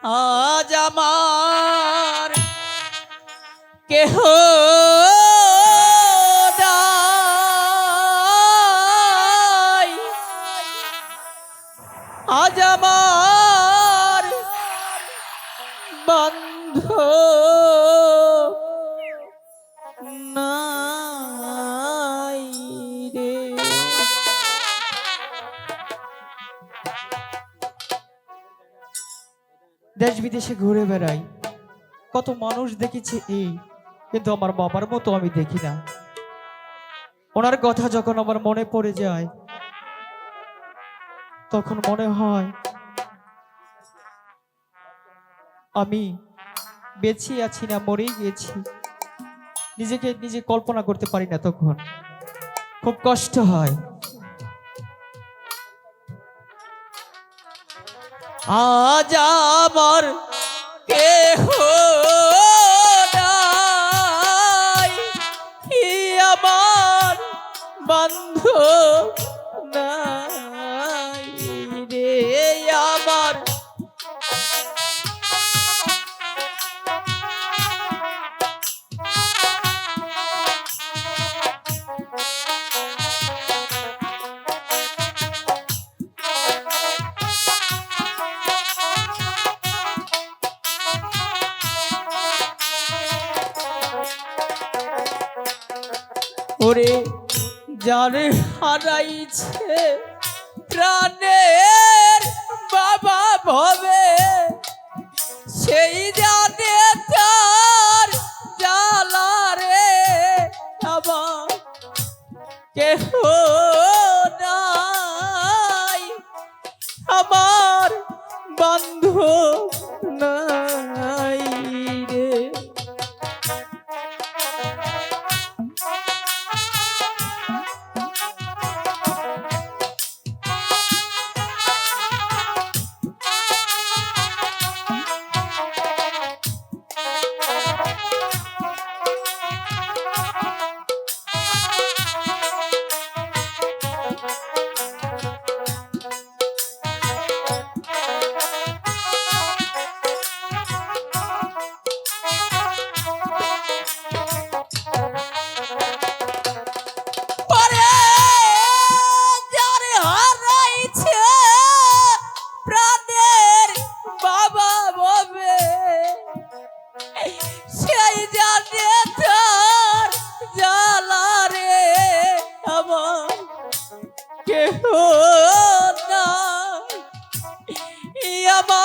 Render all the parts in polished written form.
আজ আমার কেহ নাই, আজ আমার বন্ধু নাই রে। দেশ বিদেশে ঘুরে বেড়াই, কত মানুষ দেখেছি কিন্তু আমার বাবার মতো আমি দেখি না। ওনার কথা যখন আমার মনে পড়ে যায় তখন মনে হয় আমি বেঁচে আছি না মরেই গেছি। নিজেকে নিজে কল্পনা করতে পারি না, তখন খুব কষ্ট হয়। আজ আমার কেহ নাই, আমার বন্ধু নাই রে। আমার ওরে যারে হারাইছে প্রাণের বাবা ভবে, সেই জানে তার জ্বালা রে। আমার কেহ নাই, আমার বন্ধু নাই রে।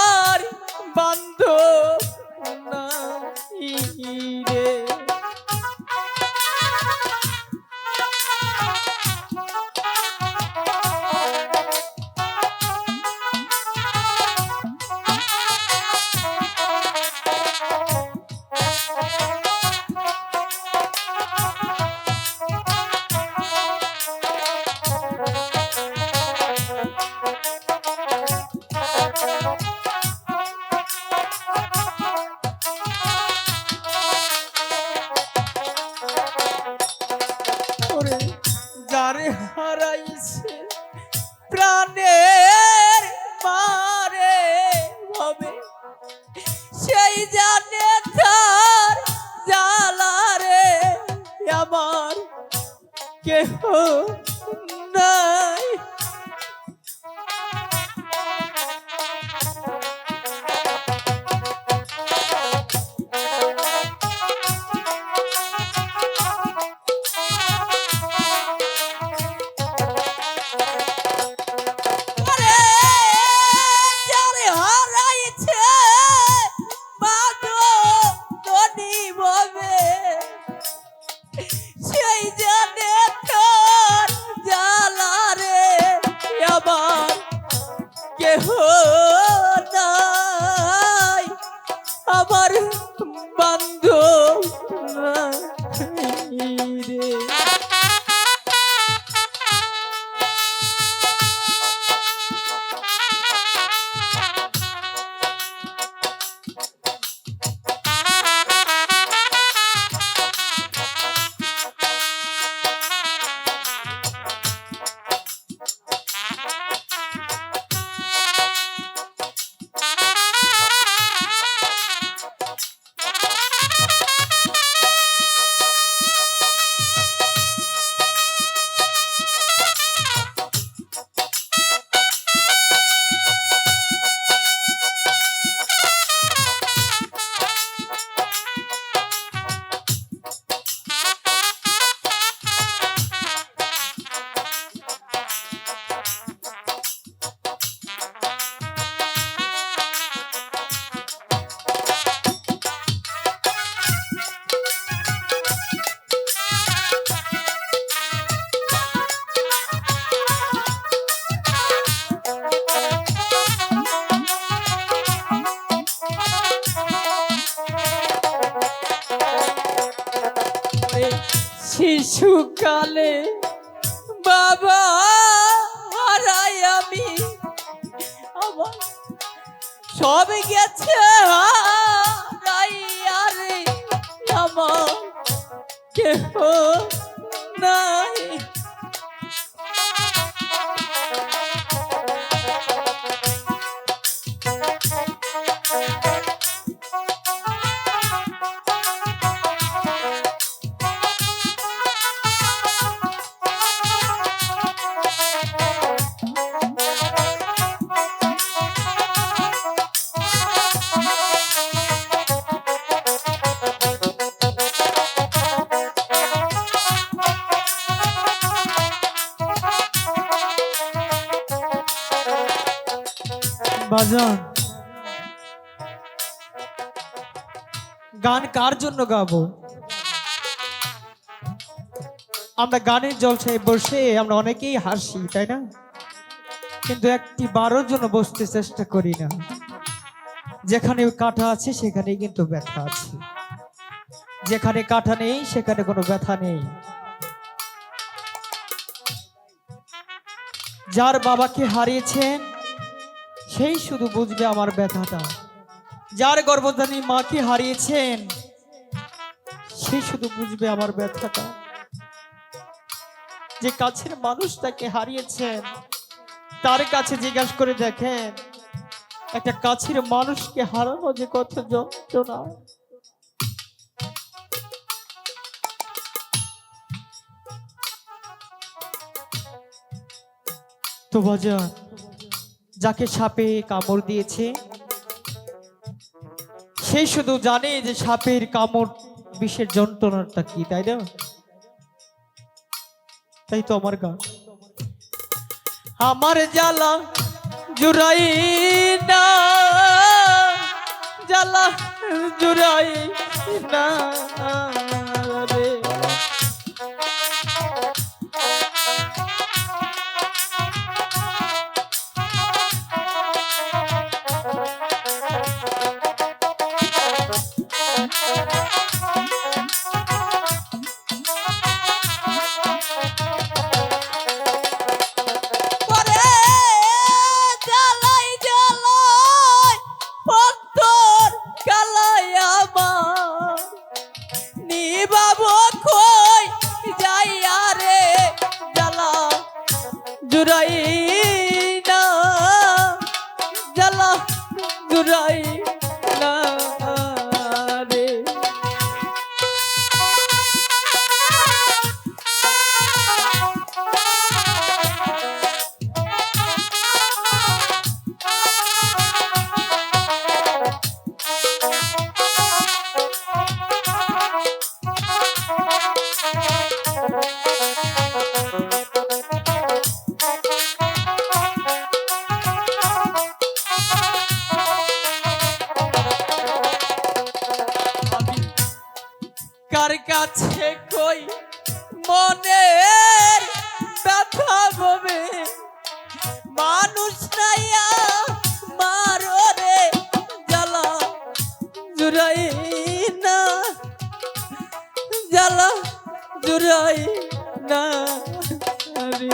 আমার বান্ধব নাই রে। যারে হারাইছে প্রাণের মারে হবে, সেই জানে তার জ্বালা রে। আমার কেহ নাই, কেহ নাই, আমার বান্ধব নাই রে। শিশুকালে বাবা হারাই আমি, আমার সব গেছে হারাইয়া রে, আমার কেহ নাই। বাজান, গান কার জন্য গাবো? আমরা গানের জলসায় বসে আমরা অনেকেই হাসি, তাই না? কিন্তু একটি বারোর জন্য বসতে চেষ্টা করি না। যেখানে কাঁটা আছে সেখানেই কিন্তু ব্যথা আছে, যেখানে কাঁটা নেই সেখানে কোনো ব্যথা নেই। যার বাবাকে হারিয়েছেন সেই শুধু বুঝবে আমার ব্যথাটা। যার গর্ভধারী মাকে হারিয়েছেন সে শুধু বুঝবে আমার ব্যথাটা। যে কাছের মানুষটাকে হারিয়েছেন তার কাছে জিজ্ঞাসা করে দেখেন, একটা কাছের মানুষকে হারানো যে কত যন্ত্রণা। তো বাজান, যাকে সাপে কামড় দিয়েছে সে শুধু জানে যে সাপের কামড় বিষের যন্ত্রণাটা কি, তাই না? তাই তো আমার গান, আমার জ্বালা জুড়াই না, জ্বালা জুড়াই না রে। জুড়াই না, জ্বালা জুড়াই না রে। কার কাছে কই মনের ব্যথা ববে, মানুষ নাইয়া মারো রে, জ্বালা জুড়াই না, জ্বালা জুড়াই না রে।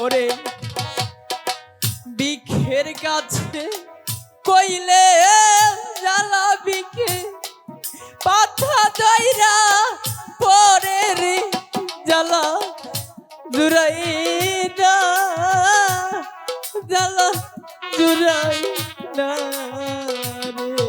ওরে বিখের কাছে কইলে জ্বালা বিখে পাথা দইরা পরে রে জ্বালা জুরাই না জ্বালা জুরাই না রে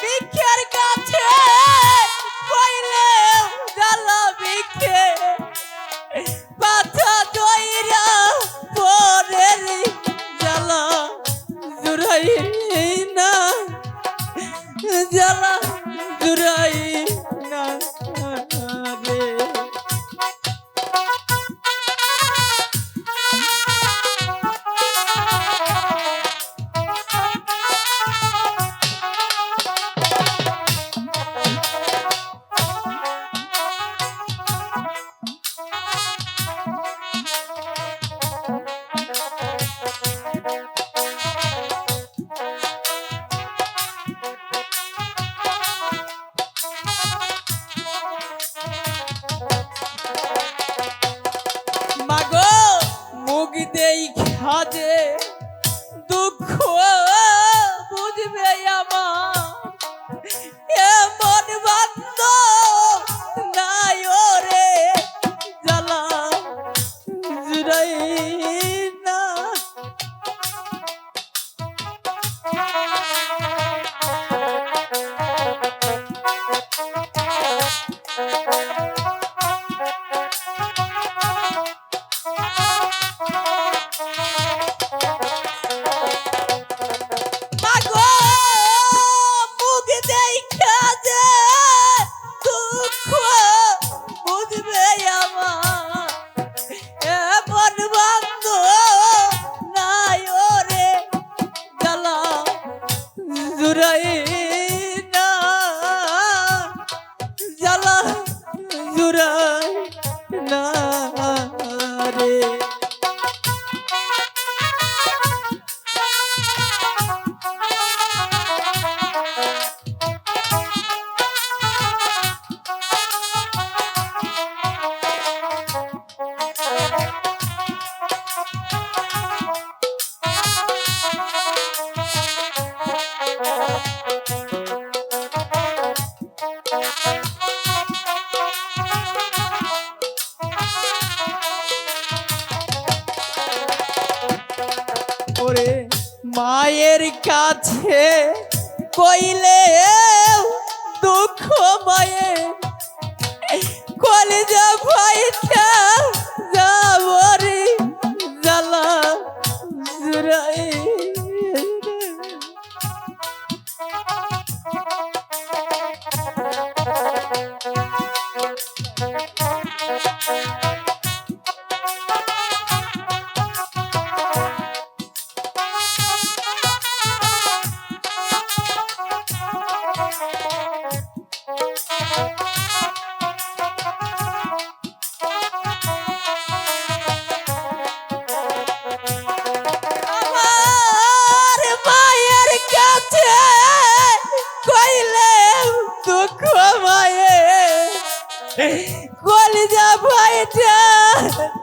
বিখের কাছে কইলে জ্বালা বিখে পাথা দইরা পরে রে জ্বালা জুরাই না জ্বালা জুরাই না রে মাগো মুখ দেই খাজে দুঃখ বুঝবে আমার এমন বান্ধ নাই ওরে জ্বালা জুড়াই না মাগো মুখ দেখা যে দুঃখ বুঝবে আমার এমন বান্ধ নাই ওরে জ্বালা জুড়াই না জ্বালা জুড়াই না রে ওরে মায়ের কাছে কইলে দুঃখ মায়ে কলেজা ভাইটা যাবরে জ্বালা জুড়াই আমার মায়ের কাছে কইলে দুঃখ মায়ে কলিজা ভাইটা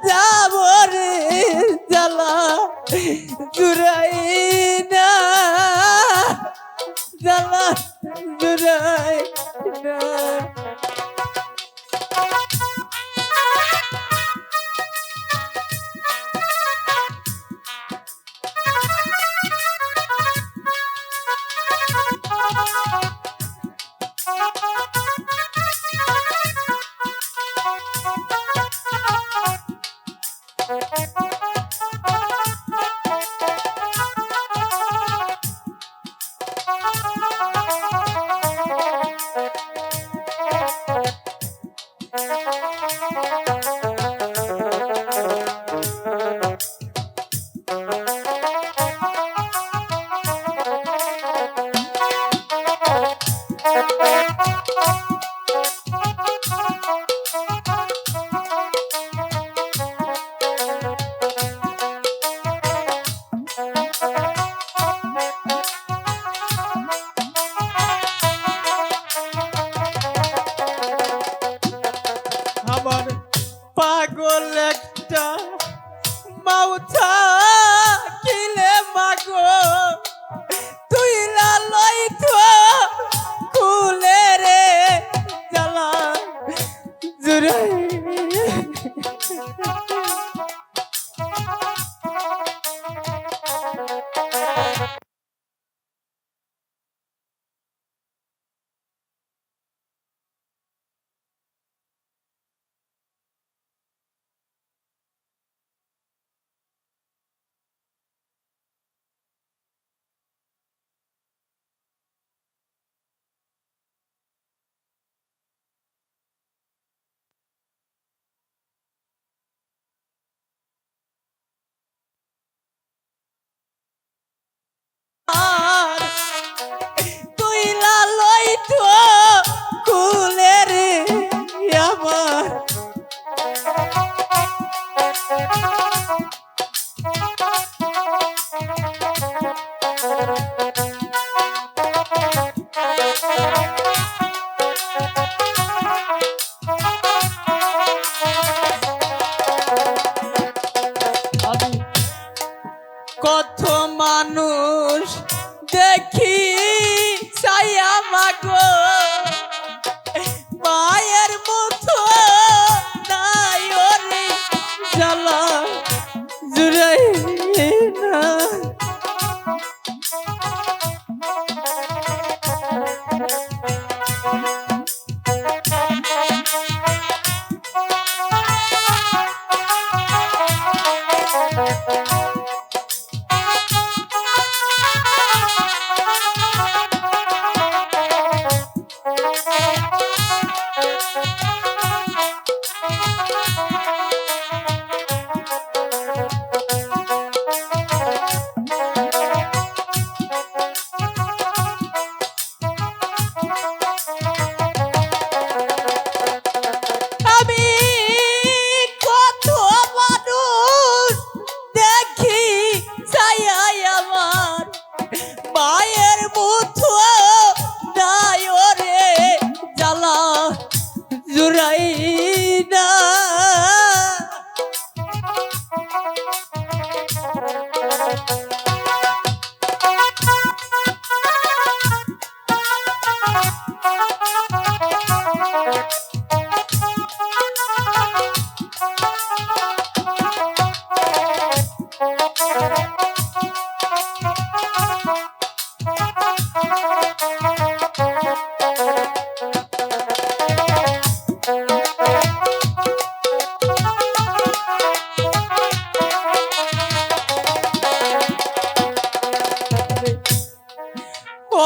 যাবরে জ্বালা জুড়াই না জ্বালা জুড়াই না মানুষ দেখি ছায়া মাগো মায়ের মতো নাই ওরে জ্বালা জুড়াই না।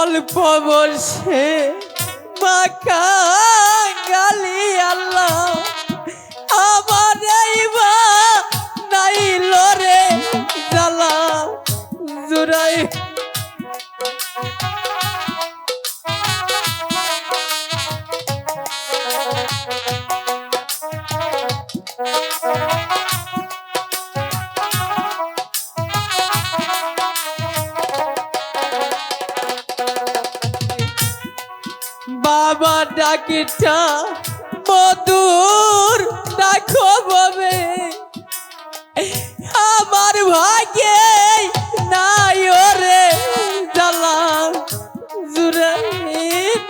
অল্প বর্ষে বাঁকা গালি আল্লাহ আমার এইবা নাইল রে জ্বালা জুড়াই। বাবা ডাকিটা মধুর দেখো ববে আমার ভাগ্যে নাই ওরে জ্বালা জুড়াই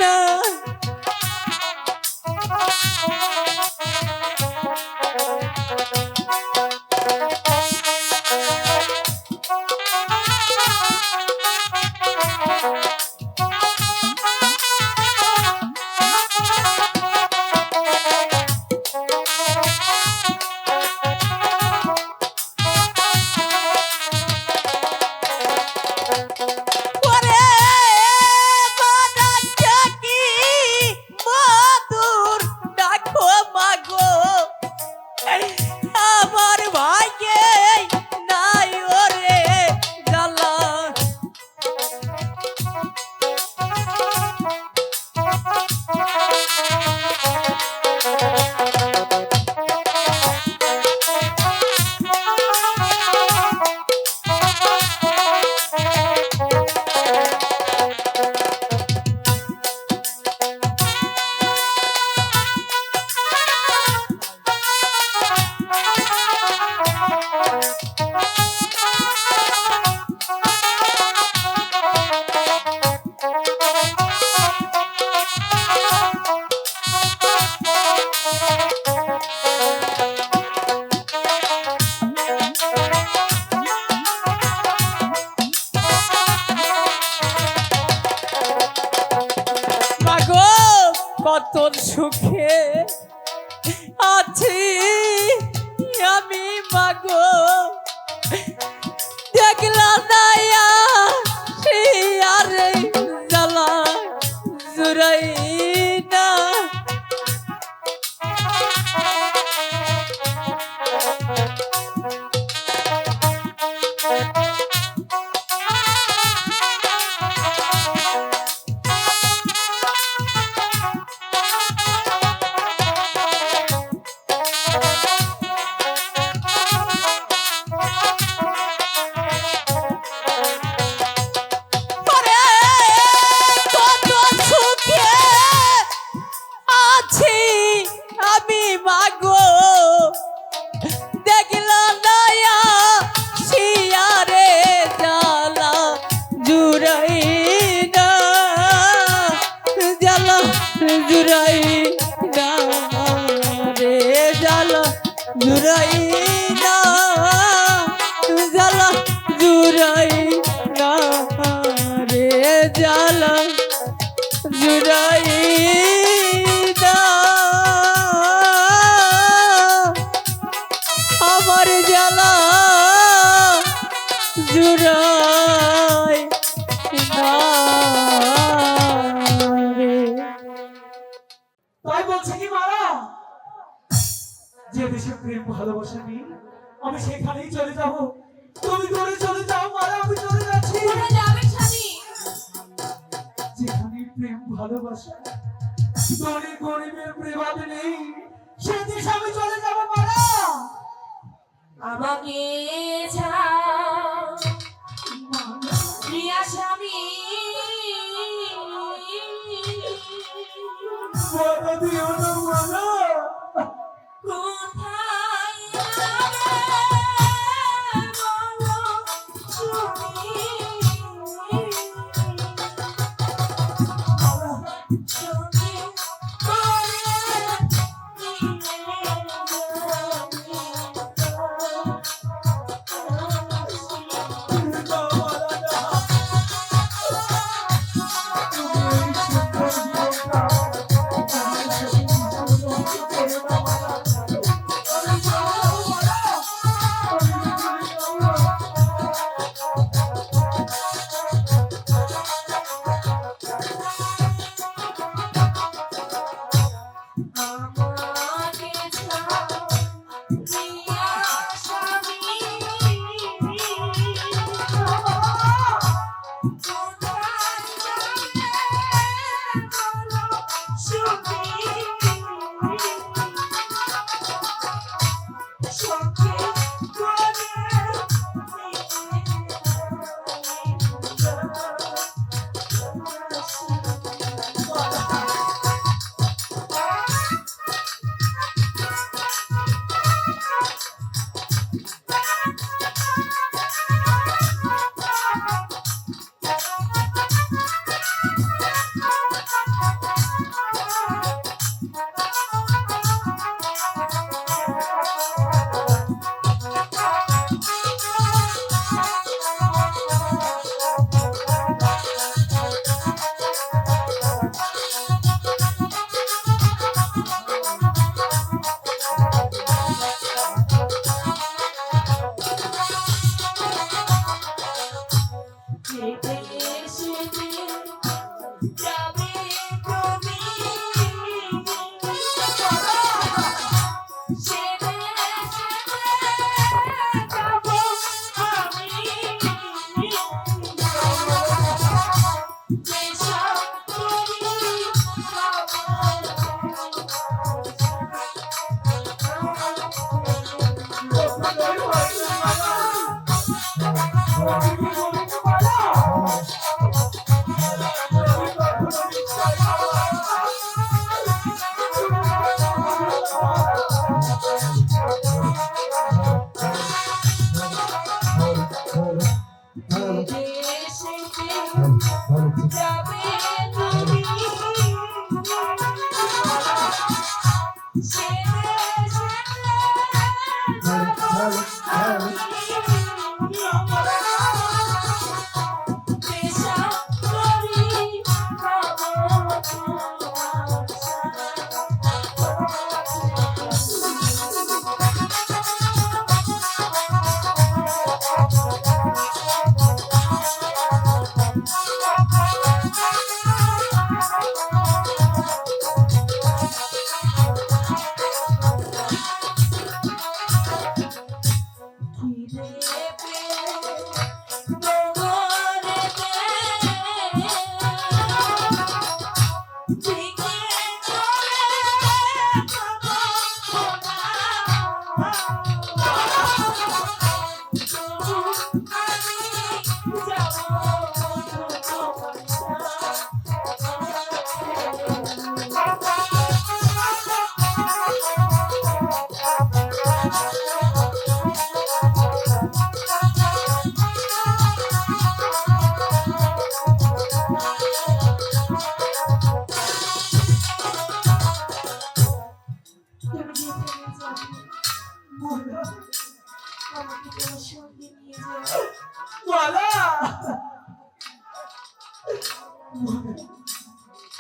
না। কত সুখে আছি আমি মাগো দেখলা নাইয়া আরে জ্বালা জুড়াই না। জুড়াই না রে জ্বালা জুড়াই না জ্বালা জুড়াই না রে জ্বালা জুড়াই না আমার জ্বালা জুড়াই না রে। তাই বলছে কি মারা, যে দেশে প্রেম ভালোবাসা নেই আমি সেখানেই চলে যাব। তুমি দূরে চলে যাও মারা, আমি চলে যাচ্ছি। কোথায় যাবেন স্বামী? যেখানে প্রেম ভালোবাসা ধনী গরিবের প্রেমাদ নেই সে দেশে আমি চলে যাব মারা। আমাকে ছাড় প্রিয়া স্বামী, বাধা দিও না মারা। কোথায় যাবে বলো তুমি? সঙ্গে করে আমাকে ছাড় প্রিয়া স্বামী, কোথায় যাবে বলো সুখী? সঙ্গে করে যাবে তুমি সে দেশে যাব আমি, যেসব করি যাবে তুমি সে দেশে যাব আমি, যেসব করি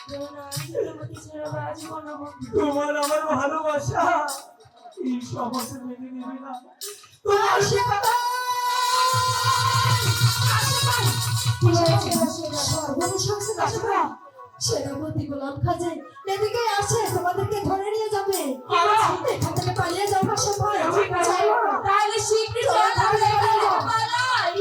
তোমাকে ছেড়ে বাঁচবো না বন্ধু। তোমার আমার ভালোবাসা এই সমাজে মেনে নেবে না। তোমার সেনাপতি গোলাম খাজে এদিকে আসে, তোমাদেরকে ধরে নিয়ে যাবে। এখান থেকে পালিয়ে যাও পাশে ভাই, চলো। তাহলে শিগগিরই চল, তাহলে এখান থেকে পালাই।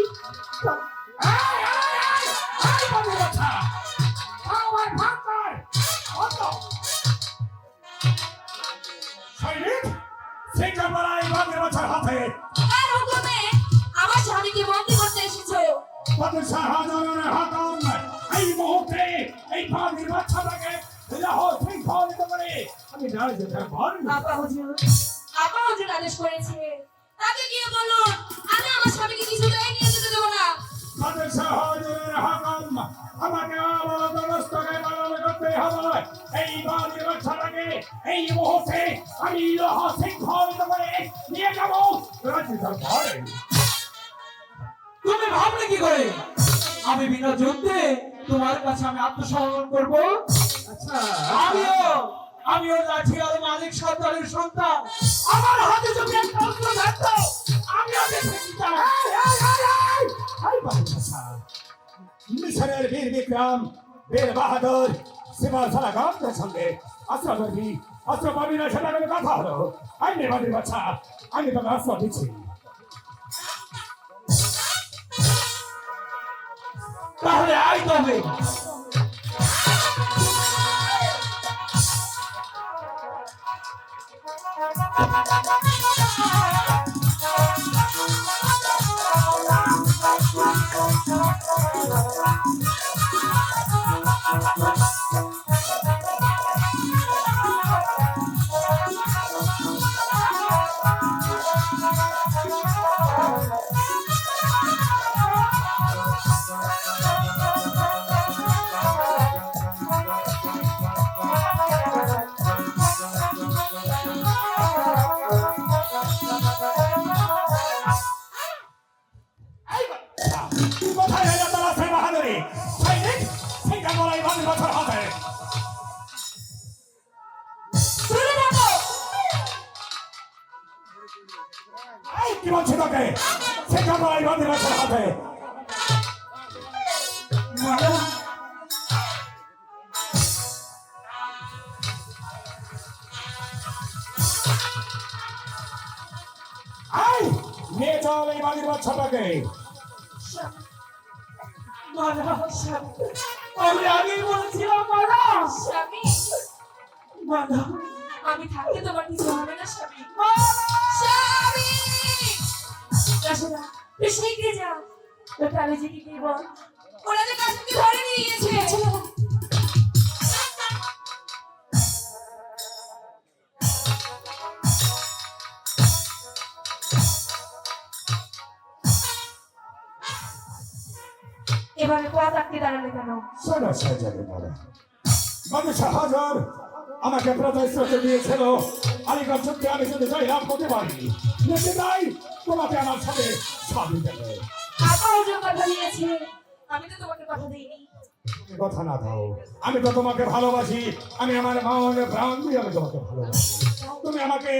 কার হুকুমে আমার স্বামীকে বন্দি করতে এসেছো? আপা হুজুর, আপা হুজুর আদেশ করেছে, তাকে গিয়ে বলুন আমি আমার স্বামীকে কিছুতেই নিয়ে যেতে দেবো না। আমাকে জবরদস্তি পালন করতে হবে। এই বাড়ির বাচ্চাটাকে এই মুহূর্তে আমি শৃঙ্খলিত করে নিয়ে যাবো রাজ্যের ঘরে। তুমি ভাবলে কি করে আমি বিনা যুদ্ধে তোমার কাছে আমি আত্মসমর্পণ করব? আচ্ছা আমিও লাঠিয়াল মালিক সর্দারের সন্তান। আমার হাতে যদি একটা অস্ত্র থাকতো আমিও দেখে দিতাম। মিশরের বীর বিক্রম, বীর বাহাদুর, সীমার সারা গামদের সঙ্গে অস্ত্র ধরবি, অস্ত্র পাবি না সেটা কোনো কথা হলো? আমি বাড়ির বাচ্চা, আমি তোকে অস্ত্র দিচ্ছি। তাহলে আই তবে কোথায় গেল তোরা সেই বাহাদুরি? সৈনিক, সেটা বলাই বাড়ির বাচ্চার হাতে। দূরে থাকো। এই কি বলছি তোকে? সেটা বলাই বাড়ির বাচ্চার হাতে। এই নিয়ে চল এই বাড়ির বাচ্চাটাকে। আমি আগেই বলেছিলাম মারা। স্বামী, মারা আমি থাকতে তোমার কিছু হবে না স্বামী। স্বামী, রাশেদা, তুই শিগগিরই যা। তোর কালেজিকে গিয়ে বল, ওরা যে কাশ্মীরকে ধরে নিয়ে গিয়েছে। এবারে পথ আটকে দাঁড়ালে কেন? শোনো সাজারে মারা, মানুষ হাজার আমাকে প্রতিশ্রুতি দিয়েছিল আলিগড় যুদ্ধে আমি যদি জয়লাভ করতে পারি, দেখতে চাই তোমাকে আমার সাথে স্বামী দেবে। আপা হুজুর কথা দিয়েছে, আমি তো তোমাকে কথা দিইনি। তুমি কথা না দাও, আমি তো তোমাকে ভালোবাসি। আমি আমার মনে প্রাণ দিয়ে আমি তোমাকে ভালোবাসি। তুমি আমাকে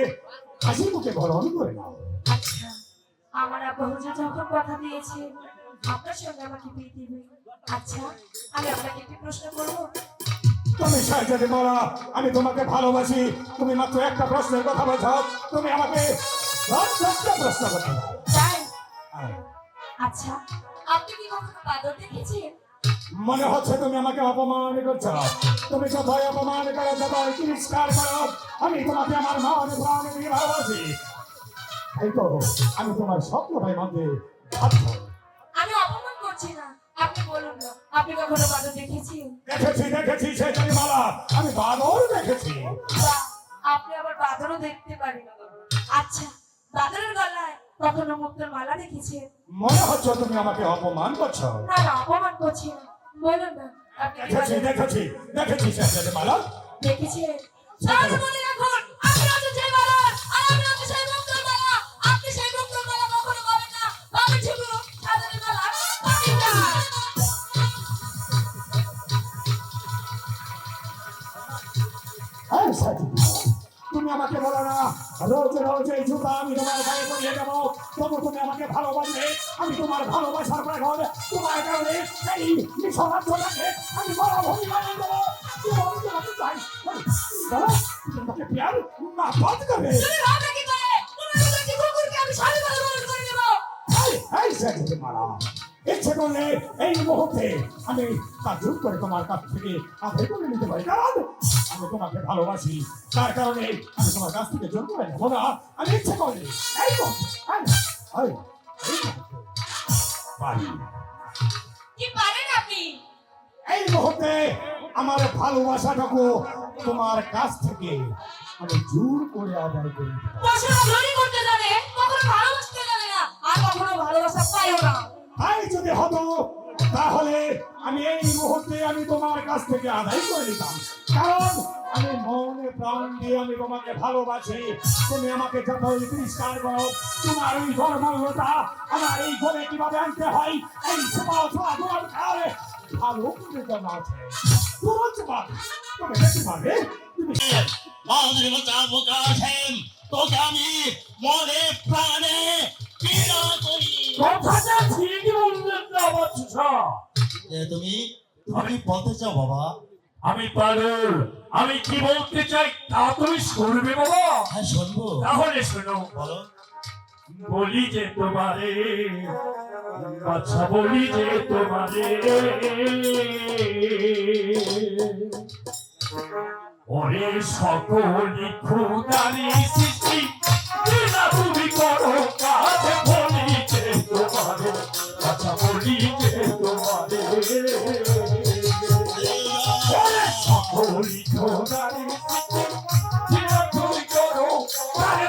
হাসি মুখে গ্রহণ করে নাও। আচ্ছা, আমার আপা হুজুর যখন কথা দিয়েছে আপনার সঙ্গে আমাকে বিয়ে দিবে, আচ্ছা আমি আপনাকে একটি প্রশ্ন করবো। তুমি সাজারে মারা, আমি তোমাকে ভালোবাসি। তুমি মাত্র একটা প্রশ্নের কথা বলছো, তুমি আমাকে 10টা প্রশ্ন করতে দাও। তাই? আচ্ছা, আপনি কি কখনো বাদর দেখেছেন? মনে হচ্ছে তুমি আমাকে অপমান করছো। তুমি কোথায় অপমান করো, কোথায় তিরস্কার করো। আমি তোমাকে আমার মনে প্রাণ দিয়ে ভালোবাসি। এই তো আমি তোমার স্বপ্নটাই মানতে বাধ্য। আমি অপমান করছি না, আপনি বলুন না, আপনি কখনো বাদর দেখেছেন? দেখেছি সেটাই মালা, আমি বাদর দেখেছি। বাহ, আপনি আবার বাদরও দেখতে পারেন। আচ্ছা, বাদরের গলায় কখনো মুক্তোর মালা দেখেছেন? মনে হচ্ছে তুমি আমাকে অপমান করছো। না না, অপমান করছি না, বলুন না আপনি কি বাদর দেখেছি সেটাই মালা। দেখেছেন? তাহলে মনে রাখুন, আপনি হচ্ছেন সেই মালা, আর আমি হচ্ছি সেই মুক্তোর মালা। আপনি সেই মুক্তোর মালা কখনো পাবেন না, পাবেন শুধু সাজানের মালা। হ্যাঁ সাথী, তুমি আমাকে বলো না রোজ রোজ এই জুতা আমি তোমার গায়ে পরিয়ে দেবো, তবু তুমি আমাকে ভালোবাসবে। আমি তোমার ভালোবাসার পাগল, তোমার কারণে এই সমাজটাকে আমি বড় ভূমি বানিয়ে দেবো। তোমাকে চাই বলো, তোমাকে প্যার না বাদ করবে। তুমি ভাবলে কি করে? তোমার মতো একটি কুকুরকে আমি স্বামী বলে গ্রহণ করে নেব? এই সাথী মারা, ইচ্ছে করলে এই মুহূর্তে আমি কাজুর করে তোমার কাছ থেকে আদায় করে নিতে পারি, কারণ আমি তোমাকে ভালোবাসি। তার কারণে আমি তোমার কাছ থেকে জোর করে নেবো না। আমি ইচ্ছে করলে এই মুহূর্তে, এই মুহূর্তে পারি। কি পারেন আপনি? এই মুহূর্তে আমার ভালোবাসাটুকু তোমার কাছ থেকে আমি জোর করে আদায় করে নিতে পারি। পশুরা চুরি করতে জানে, কখনো ভালোবাসতে জানে না, আর কখনো ভালোবাসা পাইও না। তাই যদি হতো তাহলে আমি এই মুহূর্তে আমি তোমার কাছ থেকে আদায় করে নিতাম, কারণ আমি মনে প্রাণ দিয়ে আমি তোমাকে ভালোবাসি। তুমি আমাকে যতই তিরস্কার করো, তোমার ওই ধর্মটা আমার এই ঘরে কিভাবে আনতে হয় এই তোমার কারে ভালো করে জানা আছে। তুমি দেখতে পারবে, তুমি তোকে আমি মনে প্রাণে ঘৃণা করি। কথাটা ঠিকই বললেন না আমার চুষা। তুমি তুমি বলতে চাও বাবা? আমি পাগল, আমি কি বলতে চাই তা তুমি শুনবে বাবা? হ্যাঁ শুনবো। তাহলে শোনো। বলো। বলি যে তোমারে, আচ্ছা বলি যে তোমারে, ওরে সকলি ক্ষুদারি সৃষ্টি না তুমি করো কাজ, বলি যে তোমারে, আচ্ছা বলি যে তোমারে, ওরে সকলি ক্ষুদারি সৃষ্টি না তুমি করো কাজ,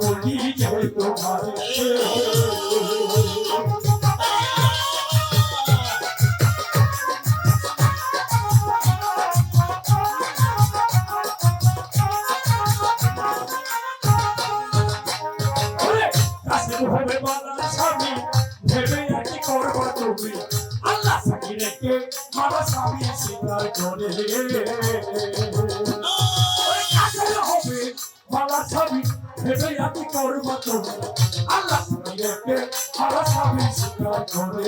বলি যে তোমারে। হবে মালা স্বামী ভেবে একই করবো তুমি, আল্লাহ সাকি রেখে মালা স্বামী স্বীকার করে। হবে মালা স্বামী ভেবে একই করবো তুমি, আল্লাহ সাকি রেখে মালা স্বামী স্বীকার করে।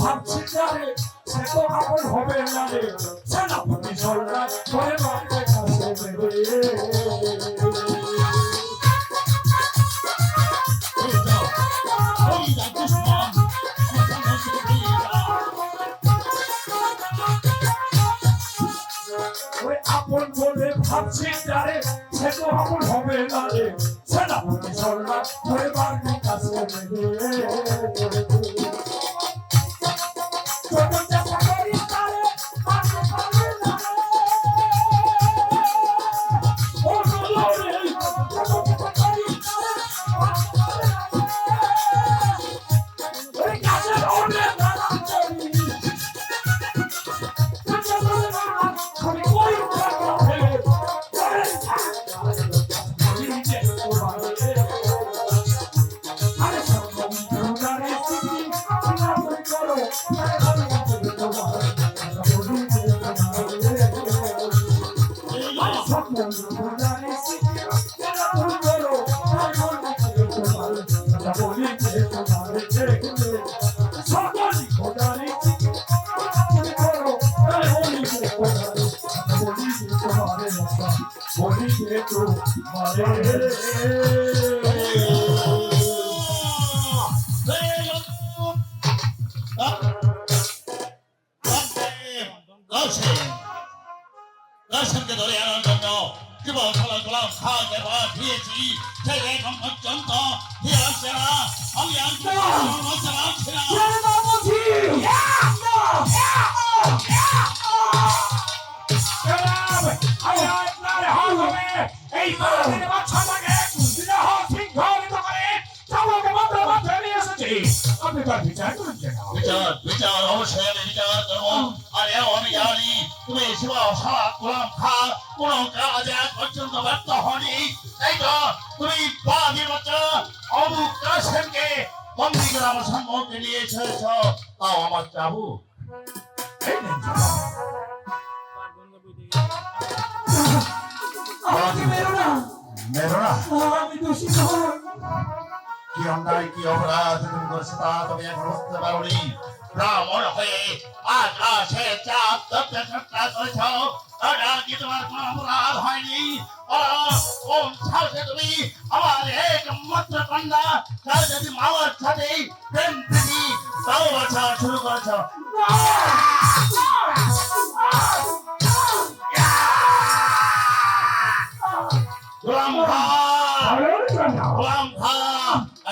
ভাবছি যারে সে তো আপন হবে না রে, সেনাপতি সরকার করে মারতে কাছে আপন বলে ভাবছি যারে সে তো আপন হবে না রে, সেনাপতি সরকার করে মারতে কাছে সকল তোমারে মশা বলিতে তো মারে দর্শনকে ধরে আনার জন্য জীবন ফলা গোলাম খাওয়াতে পাঠিয়েছি সেই এখন পর্যন্ত ফিরে আসছে না। আমি আর রাখছি না। ছেড়ে দাও বলছি। আমি আপনার হাত হবে এই মারাদের বাচ্চাটাকে সিংহিত করে চাবুকে মাত্র মাত্র নিয়ে এসেছি। আপনি তার বিচার করুন জনাব। বিচার অবশ্যই আমি বিচার করবো। আর এও আমি জানি তুমি সেবা সারা গোলাম খা কোন কাজে আজ পর্যন্ত ব্যর্থ হয়নি। এই তো তুমি বাদী বাচ্চা আবু কাসেমকে বন্দী করে আমার সম্মুখে নিয়ে এসেছ। তাও আমার চাবু এই নিন জনাব। আমাকে মেরো না, মেরো না। আমি দোষী নই। কি অন্যায় কি অপরাধ তুমি করেছো তা তুমি এখন বুঝতে পারোনি। ব্রাহ্মণ হয়ে আকাশে চাঁদ ধরতে চেষ্টা করেছ, এটা কি তোমার কোনো অপরাধ হয়নি? কোন সাহসে তুমি আমার একমাত্র কন্যা তার যদি মামার সাথে প্রেম প্রীতি ভালোবাসা শুরু করেছ? গোলাম খা, ভালোর জন্য। গোলাম খা,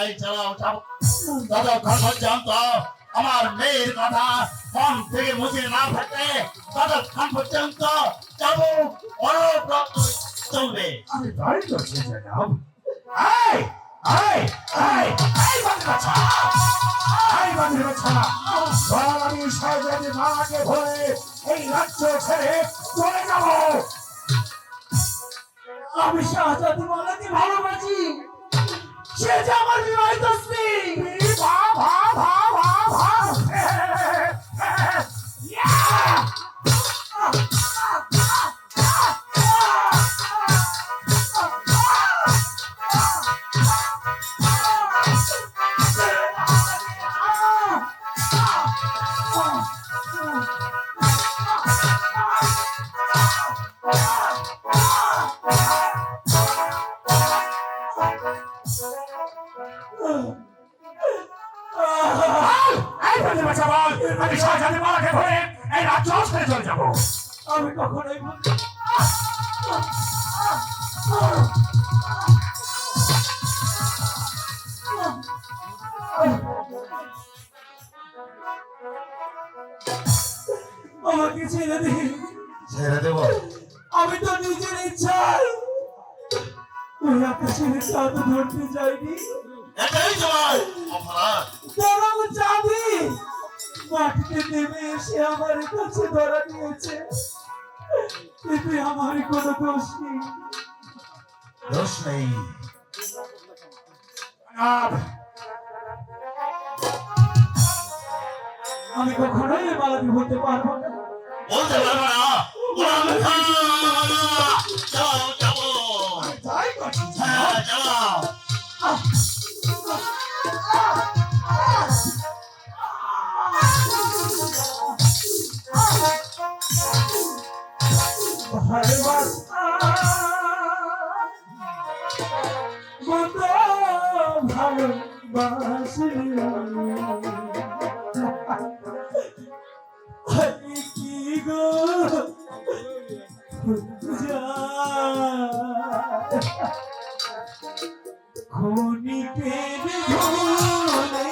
এই চালাও চাও ততক্ষণ পর্যন্ত আমার মেয়ের কথা মন থেকে মুছে না ফেটে ততক্ষণ পর্যন্ত যাবো অনবরত চলবে। আমি তাই করছি জনাব। এই এই এই এই বাচ্চা এই বাচ্চা বল আমি শাহজাদি মাকে ধরে এই রাজ্য ছেড়ে চলে যাব। আমি শাহজাদি মালাকে ভালোবাসি। সে যে আমার বিবাহিত স্ত্রী। ভা ভা ভা ভা ভা এই বাচ্চা বাচ্চা বল আমি শাহজাদি মাকে ধরে এই রাজ্য ছেড়ে চলে যাব। আমি কখনোই বলতে আমাকে ছেড়ে দিন। ছেড়ে দেবো? আমি তো নিজের ইচ্ছায় ওই আকাশের চাঁদ ধরতে যাইনি, এটাই তোমার অপরাধ। বরং চাঁদি মাটিতে নেমে এসে আমার কাছে ধরা দিয়েছে। এতে আমার কোনো দোষ নেই। দোষ নেই। জনাব আমি কখনোই মালাদি হতে পারবো না। বলতে পারবো না। গোলাম খা, যাও যাবো। আমি তাই করছি হ্যাঁ যাও। খনিকের ধরে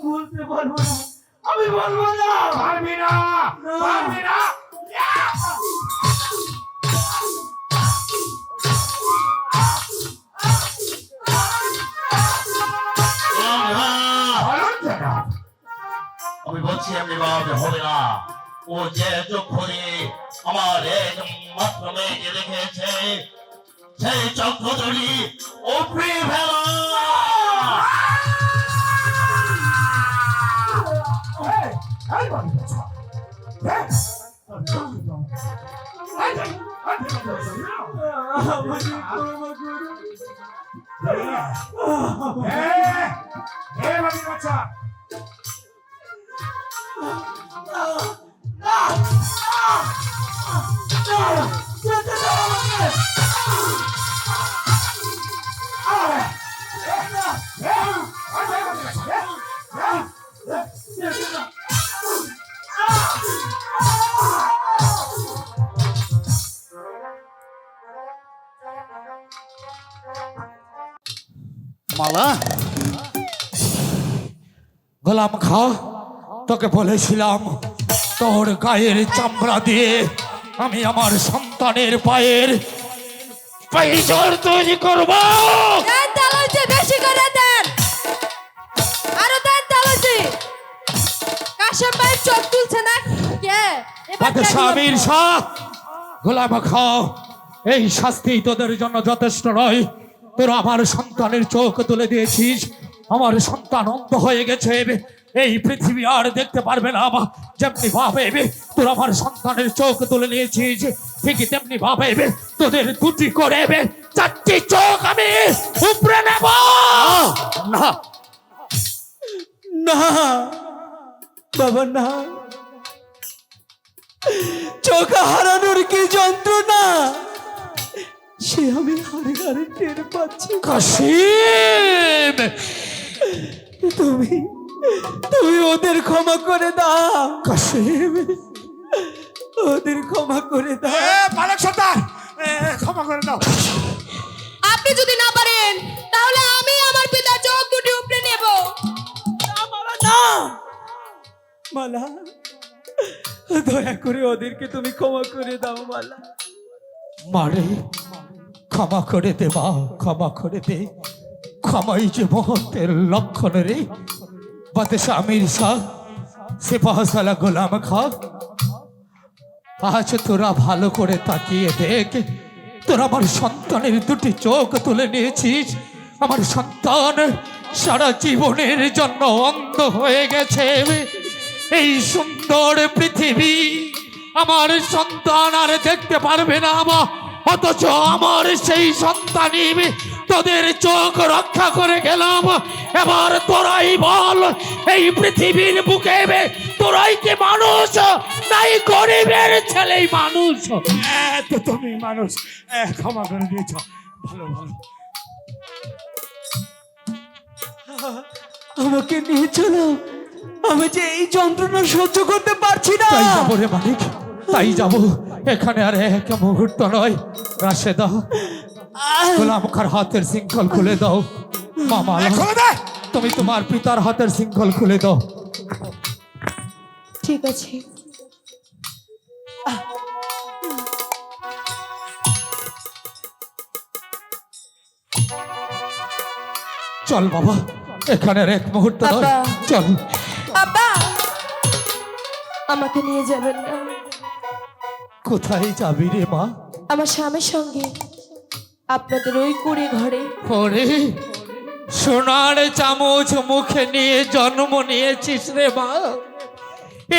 বলতে পারবো না, আমি বলবো না। পারবি না, পারবি না। আমি বলছি এমনি ভাবে হবে না। ও যে চক্ষুরে আমার একমাত্র মেয়েকে রেখেছে, সেই চক্ষু ধরি উপরে ফেলা। এই বাড়ি বাচ্চা, বাচ্চা মালা, গোলাম খা, তোকে বলেছিলাম তোর গায়ের চামড়া দিয়ে আমি আমার সন্তানের পায়ের পাইজর তৈরি করবো। দেন তালুজি, বেশি করে দেন, আরো দেন তালুজি। কাশেম ভাই চোখ তুলছে না কে? এবার স্বামীর শাহ গোলাম খাও, এই শাস্তি তোদের জন্য যথেষ্ট নয়। তোরা আমার সন্তানের চোখ তুলে দিয়েছিস, আমার সন্তান অন্ধ হয়ে গেছে, এই পৃথিবী আর দেখতে পারবে না। যেমনি ভাবে তোরা আমার সন্তানের চোখ তুলে নিয়েছিস, ঠিক তেমনি ভাবে তোদের দুটি করে 4টি চোখ আমি উপরে নেব। না না বাবা, না, চোখ হারানোর কি যন্ত্রণা সে আমি হারে হারে টের পাচ্ছি। কাশিম, তুমি তুমি ওদের ক্ষমা করে দাও কাশিম, ওদের ক্ষমা করে দাও। মালিক সর্দার, ক্ষমা করে দাও। আপনি যদি না পারেন তাহলে আমি আমার পিতার চোখ দুটি উপড়ে নেব। না মালা, দয়া করে ওদেরকে তুমি ক্ষমা করে দাও মালা। মারে ক্ষমা করে দে মা, ক্ষমা করে দে। ক্ষমাই যে মহত্বের লক্ষণ রে। বাদশাহ আমির শাহ সিপাহসালা গোলাম খাঁ, আজ তোরা ভালো করে তাকিয়ে দেখ, তোরা আমার সন্তানের দুটি চোখ তুলে নিয়েছিস। আমার সন্তান সারা জীবনের জন্য অন্ধ হয়ে গেছে। এই সুন্দর পৃথিবী আমার সন্তান আর দেখতে পারবে না, অথচ আমার সেই সন্তানই তোদের চোখ রক্ষা করে গেলাম। এবার তোরাই বল, এই পৃথিবীর বুকে তোরাই কি মানুষ, নাই গরিবের ছেলেই মানুষ? তো তুমি মানুষ, ক্ষমা করে দিয়েছ, ভালো ভালো। আমাকে নিয়ে চলো, আমি যে এই যন্ত্রণা সহ্য করতে পারছি না। তাই যাবো রে মালিক, তাই যাবো। এখানে আর এক মুহূর্ত নয়। রাশেদা, গোলাম খাঁর হাতের শৃঙ্খল খুলে দাও। মামা, খুলে দে। তুমি তোমার পিতার হাতের শৃঙ্খল খুলে দাও। ঠিক আছে। চল বাবা, এখানে আর এক মুহূর্ত নয়, বাবা। চল। বাবা, আমাকে নিয়ে যাবেন না? কোথায় যাবি রে মা? আমার স্বামীর সঙ্গে আপনাদের ওই কুড়ে ঘরে। ওরে সোনার চামচ মুখে নিয়ে জন্ম নিয়েছিস রে মা,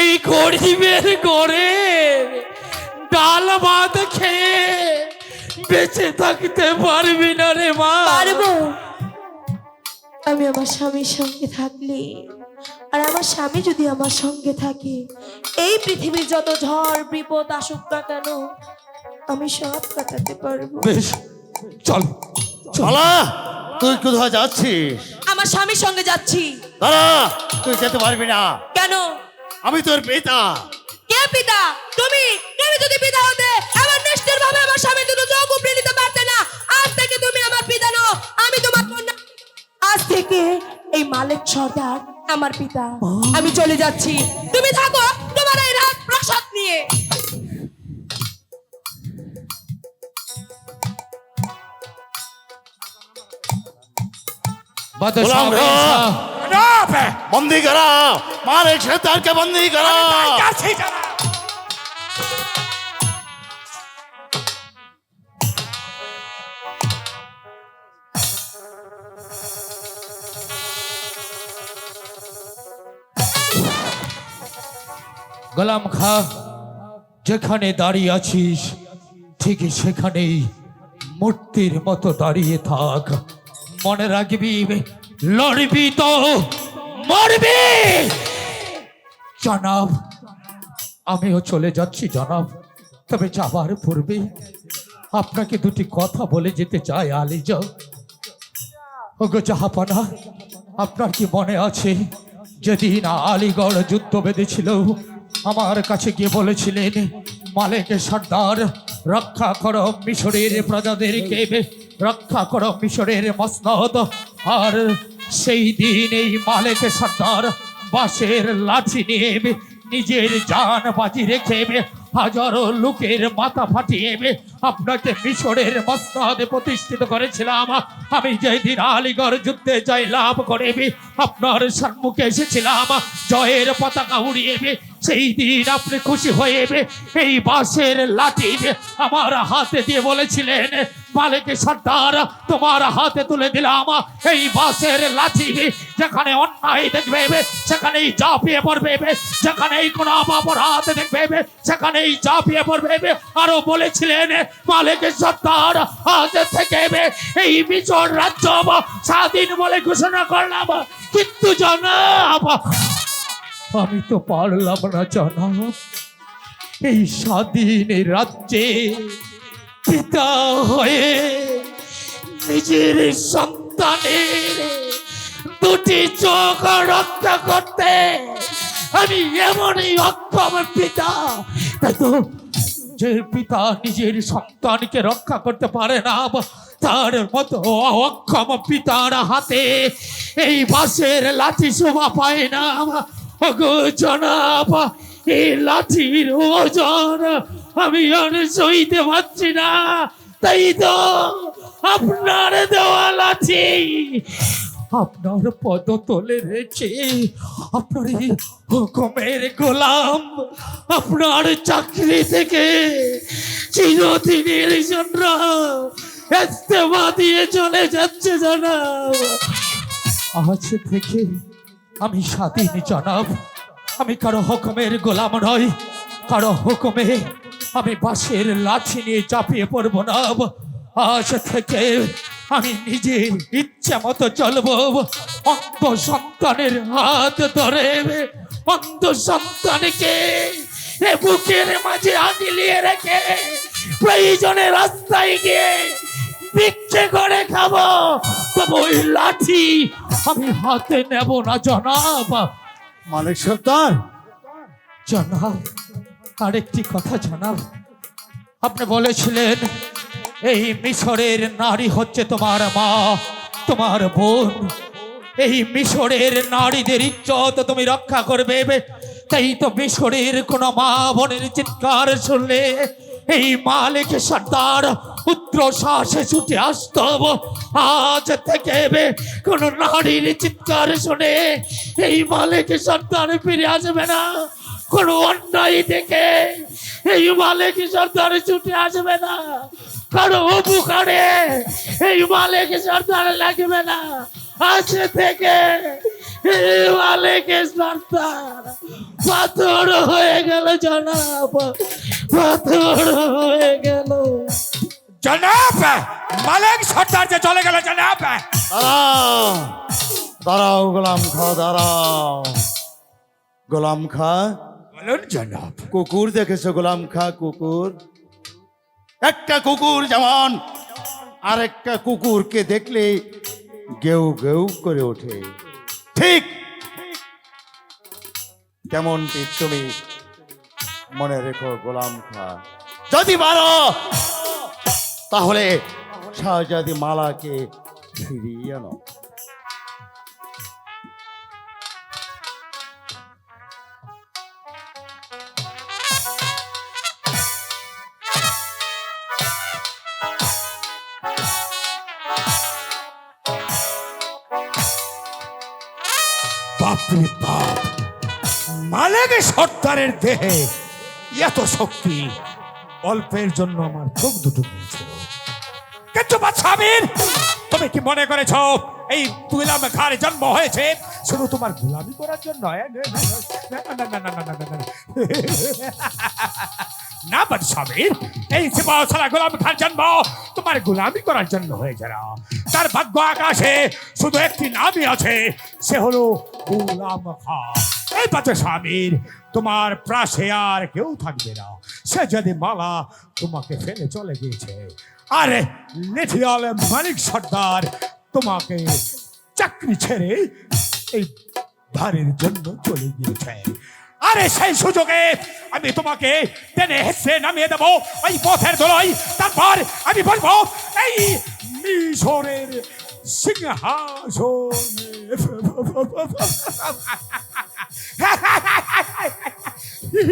এই গরিবের ঘরে ডাল ভাত খেয়ে বেঁচে থাকতে পারবি না রে মা। পারবো, আমি আমার স্বামীর সঙ্গে থাকলে, আর আমার স্বামী যদি আমার সঙ্গে থাকে, এই পৃথিবীর যত ঝড় বিপদ আসুক না কেন আমি সব কাটাতে পারবো। বেশ, চল চল। মালা, তুই কোথায় যাচ্ছিস? আমার স্বামীর সঙ্গে যাচ্ছি। দাঁড়া, তুই যেতে পারবি না, কেন? আমি তোর পিতা। কে পিতা? তুমি তুমি যদি পিতা হতে এমন নিষ্ঠুর ভাবে আমার স্বামী দুটো চোখ উপড়ে নিতে পারতে না। আজ থেকে তুমি আমার পিতা নও, আমি তোমার কন্যা। আজ থেকে এই মালিক সর্দার আমার পিতা। আমি চলে যাচ্ছি, তুমি থাকো তোমার এই রাত প্রসাদ নিয়ে। বাদশাহ গোলাম আমির শাহ, বন্দি করা, মালিক সর্দারকে বন্দি করা। গোলাম খাঁ, যেখানে দাঁড়িয়ে আছিস ঠিক সেখানেই মূর্তির মতো দাঁড়িয়ে থাক। মনে রাখবি, লড়বি তো মরবি। জনাব, আমিও চলে যাচ্ছি জনাব, তবে যাবার পূর্বে আপনাকে দুটি কথা বলে যেতে চাই আলিজা। ওগো জাহাপানা, আপনার কি মনে আছে যেদিন আলিগড় যুদ্ধ বেঁধেছিল, আমার কাছে গিয়ে বলেছিলেন, মালিক সর্দার রক্ষা করো মিশরের প্রজাদেরকে, রক্ষা করো মিশরের মসনদ। আর সেই দিন এই মালিক সর্দার বাঁশের লাঠি নিয়ে নিজের জান বাজি রেখে হাজারো লোকের মাথা ফাটিয়ে আপনাকে মিশরের মসনদে প্রতিষ্ঠিত করেছিলাম। আমি যেদিন আলীগড় যুদ্ধে জয় লাভ করে আপনার সম্মুখে এসেছিলাম জয়ের পতাকা উড়িয়ে, সেই দিন আপনি খুশি হয়ে এই বাঁশের লাঠি আমার হাতে দিয়ে বলেছিলেন, মালিক সর্দার তোমার হাতে তুলে দিলাম এই বাঁশের লাঠি, যেখানে অন্যায় দেখবে সেখানেই ঝাঁপিয়ে পড়বে, যেখানেই কোনো অপরাধ দেখবে সেখানেই ঝাঁপিয়ে পড়বে। আরো বলেছিলেন, মালিক সর্দার আজ থেকে এই মিশর রাজ্য স্বাধীন বলে ঘোষণা করলাম। কিন্তু জনাব, আমি তো পারলাম না জনাব, এই স্বাধীন রাজ্যে পিতা হয়ে নিজের সন্তানের দুটি চোখ রক্ষা করতে। আমি এমনই অক্ষম পিতা, তাই তো যে পিতা নিজের সন্তানকে রক্ষা করতে পারে না, তার মতো অক্ষম পিতার হাতে এই বাঁশের লাঠি শোভা পায় না। ওগো জনাব, এই লাঠির ওজন আমি আর সইতে পারছি না, তাই তো আপনার দেওয়া লাঠি আপনার পদতলে রেখে আপনার এই হুকুমের গোলাম আপনার চাকরি থেকে চিরদিনের জন্য ইস্তেফা দিয়ে চলে যাচ্ছে জনাব। আজ থেকে আমি স্বাধীন জনাব, আমি কারো হুকুমের গোলাম নই, কারো হুকুমে আমি বাঁশের লাঠি নিয়ে চাপিয়ে পড়বো না। আজ থেকে আমি নিজে ইচ্ছা মতো চলবো, অন্ধ সন্তানের হাত ধরে অন্ধ সন্তানকে বুকের মাঝে আগলিয়ে রেখে প্রয়োজনে রাস্তায় গিয়ে ভিক্ষে করে খাবো, তবে ওই লাঠি আমি হাতে নেব না জনাব। মালিক সর্দার, জনাব, আরেকটি কথা জনাব, আপনি বলেছিলেন এই মিশরের নারী হচ্ছে তোমার মা, তোমার বোন, এই মিশরের নারীদের ইজ্জত তুমি রক্ষা করবে। তাই তো মিশরের কোন মা বোনের চিৎকার শুনলে এই মালিক সর্দার পুত্র সাহসে ছুটে আসত। আজ থেকে কোন নারীর চিৎকার শুনে এই মালিক সর্দার ফিরে আসবে না, কোন অন্যায় দেখে এই মালিক সর্দার ছুটে আসবে না, কারো উপকারে এই মালিক সর্দার লাগবে না। আজ থেকে এই মালিক সর্দার পাথর হয়ে গেল জনাব, পাথর হয়ে গেল জনাব। মালিক সর্দার যে চলে গেল জনাব। দাঁড়াও দাঁড়াও গোলাম খা, দাঁড়াও গোলাম খা। বলুন জনাব। কুকুর দেখেছো গোলাম খা? কুকুর, একটা কুকুর যেমন আরেকটা কুকুরকে দেখলে গেউ গেউ করে ওঠে, ঠিক তেমনটি তুমি মনে রেখো গোলাম খা। যদি পারো তাহলে শাহজাদি মালাকে ফিরিয়ে আনো। বাপরে বাপ, মালিক সর্দারের দেহে এত শক্তি, অল্পের জন্য আমার চোখ দুটো পেয়েছিল। কিন্তু বাদশামীর, তুমি কি মনে করেছ এই গোলাম খার জন্ম হয়েছে শুধু তোমার গোলামি করার জন্য? না বাদশামীর, এই সিপাহসালা গোলাম খার জন্ম তোমার গোলামি করার জন্য হয়েছে না। তার ভাগ্য আকাশে শুধু একটি নামই আছে, সে হলো গোলাম খা। এই বাদশামীর, তোমার প্রাসে আর কেউ থাকবে না। সে যদি মালা তোমাকে ফেলে চলে গিয়েছে, আরে লেঠিয়াল মালিক সর্দার তোমাকে চাকরি ছেড়ে এই ভারের জন্য চলে গিয়েছে। আরে সেই সুযোগে আমি তোমাকে টেনে হেসে নামিয়ে দেবো ওই পথের দোলাই। তারপর আমি বলবো এই মিশরের সিংহাসনে হ্যালো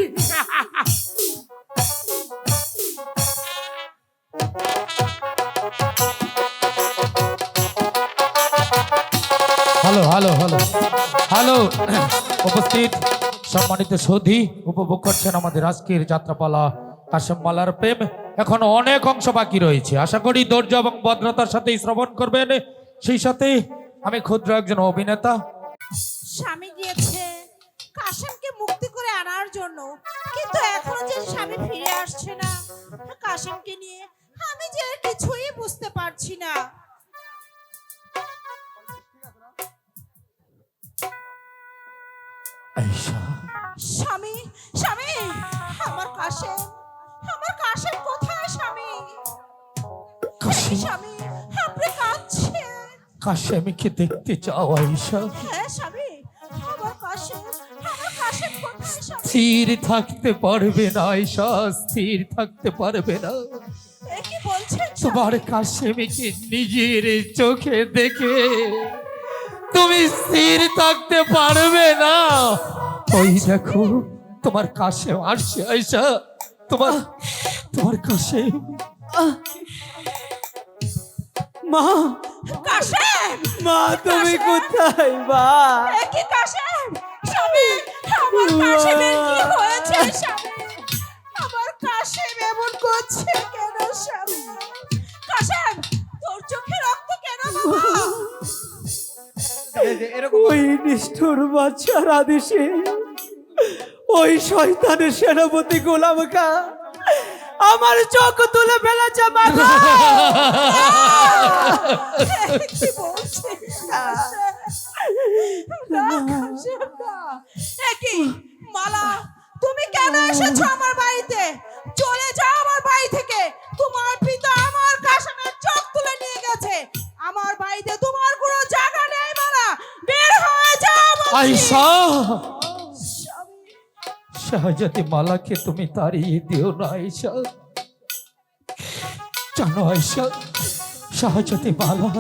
হ্যালো হ্যালো হ্যালো উপস্থিত সম্মানিত সৌধী উপভোগ করছেন আমাদের আজকের যাত্রাপালা কাশেম মালার প্রেম। এখনো অনেক অংশ বাকি রয়েছে, আশা করি ধৈর্য এবং ভদ্রতার সাথে শ্রবণ করবেন। সেই সাথে আমি ক্ষুদ্র একজন অভিনেতা। স্বামী গিয়েছে কাশেমকে মুক্তি করে আনার জন্য, কিন্তু এখনো যে স্বামী ফিরে আসছে না। কাশেমকে নিয়ে আমি যে আর কিছুই বুঝতে পারছি না। আয়েশা, স্বামী, স্বামী, আমার কাশেম, আমার কাশেম কোথায় স্বামী? কাশেম, স্বামী, আপনি কাঁদছেন? কাশেমকে দেখতে চাও আয়েশা? হ্যাঁ স্বামী, আমার কাশেম, আমার কাশেম কোথায় স্বামী? স্থির থাকতে পারবে না আয়েশা, স্থির থাকতে পারবে না। এ কি বলছেন স্বামী? তোমার কাশেমকে নিজের চোখে দেখে তুমি স্থির থাকতে পারবে না। ওই দেখো তোমার কাশেম আসছে আয়েশা, তোমার তোমার কাশেম। মা, কাশেম, মা তুমি কোথায় মা? এ কি কাশেম? স্বামী, আমার কাশেমের কি হয়েছে স্বামী? আমার কাশেম এমন করছে কেন স্বামী? কাশেম, তোর চোখে রক্ত কেন বাবা? ওই নিষ্ঠুর বাচ্চার আদেশে ওই শয়তানের সেনাপতি গোলাম খা আমার চোখ তুলে ফেলেছে মা গো। কি বলছিস কাশেম? না কাশেম না। এ কি মালা, তুমি কেন এসেছো আমার বাড়িতে? চলে যাও আমার বাড়ি থেকে। তোমার পিতা আমার কাশেমের চোখ তুলে নিয়ে গেছে। আমার বাড়িতে তোমার কোনো জায়গা নেই মালা, বের হয়ে যাও বলছি। আয়েশা, শাহজাদি মালাকে তুমি তাড়িয়ে দিও না আয়েশা। জানো আয়েশা, শাহজাদি মালা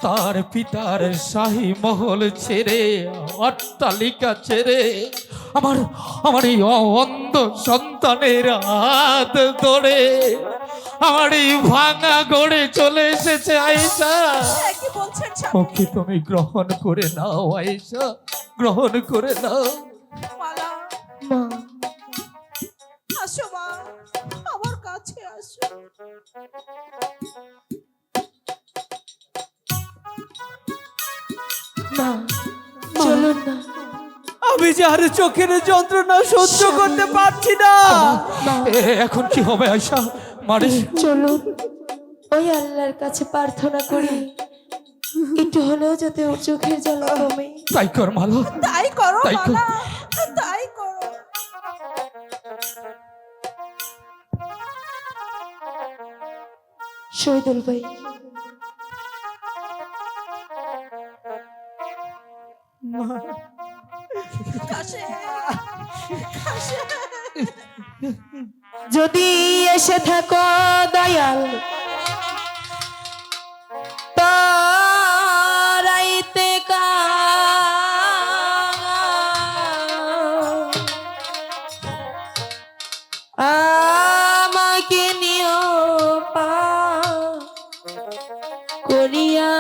তার পিতার শাহী মহল ছেড়ে, অট্টালিকা ছেড়ে আমার আমার এই অন্ধ সন্তানের হাত ধরে আমার এই ভাঙা গড়ে চলে এসেছে আয়েশা। এ কি বলছেন স্বামী? ওকে তুমি গ্রহণ করে নাও আয়েশা, গ্রহণ করে নাও। মালা, আসো মা, আমার কাছে আসো। চলুন না, আমি যে আর চোখের যন্ত্রণা সহ্য করতে পারছি না। এখন কি হবে আয়েশা? মারে চলুন ওই আল্লাহর কাছে প্রার্থনা করি, একটু হলেও যাতে ওর চোখের জ্বালা কমে। তাই কর মালা, তাই করো তাই কর। মালা, তাই করো। শহীদুল ভাই, কাশেম, কাশেম, যদি এসে থাকো দয়াল তারাইতে আমাকে নিও পা করিয়া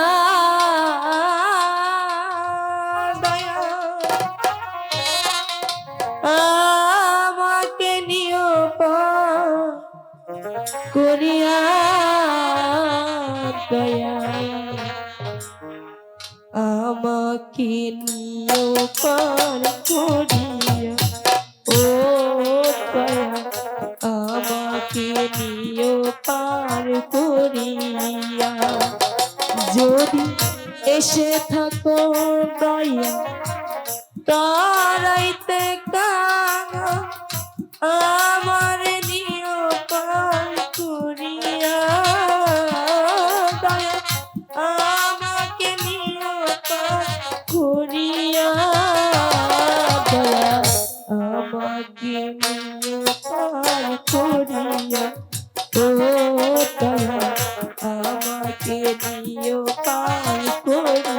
দয়াল, আমাকে নিও পা করিয়া দয়া, আমাকে নিও পার করিয়া ও দয়া, আমাকে নিও পার করিয়া। যদি এসে থাকো দয়া তারাইতে কাঙা, আমার নিও পার করিয়া দয়া, আমাকে নিও পার করিয়া দয়া, আমাকে নিও পার করিয়া ও দয়া, আমাকে নিও পার করিয়া।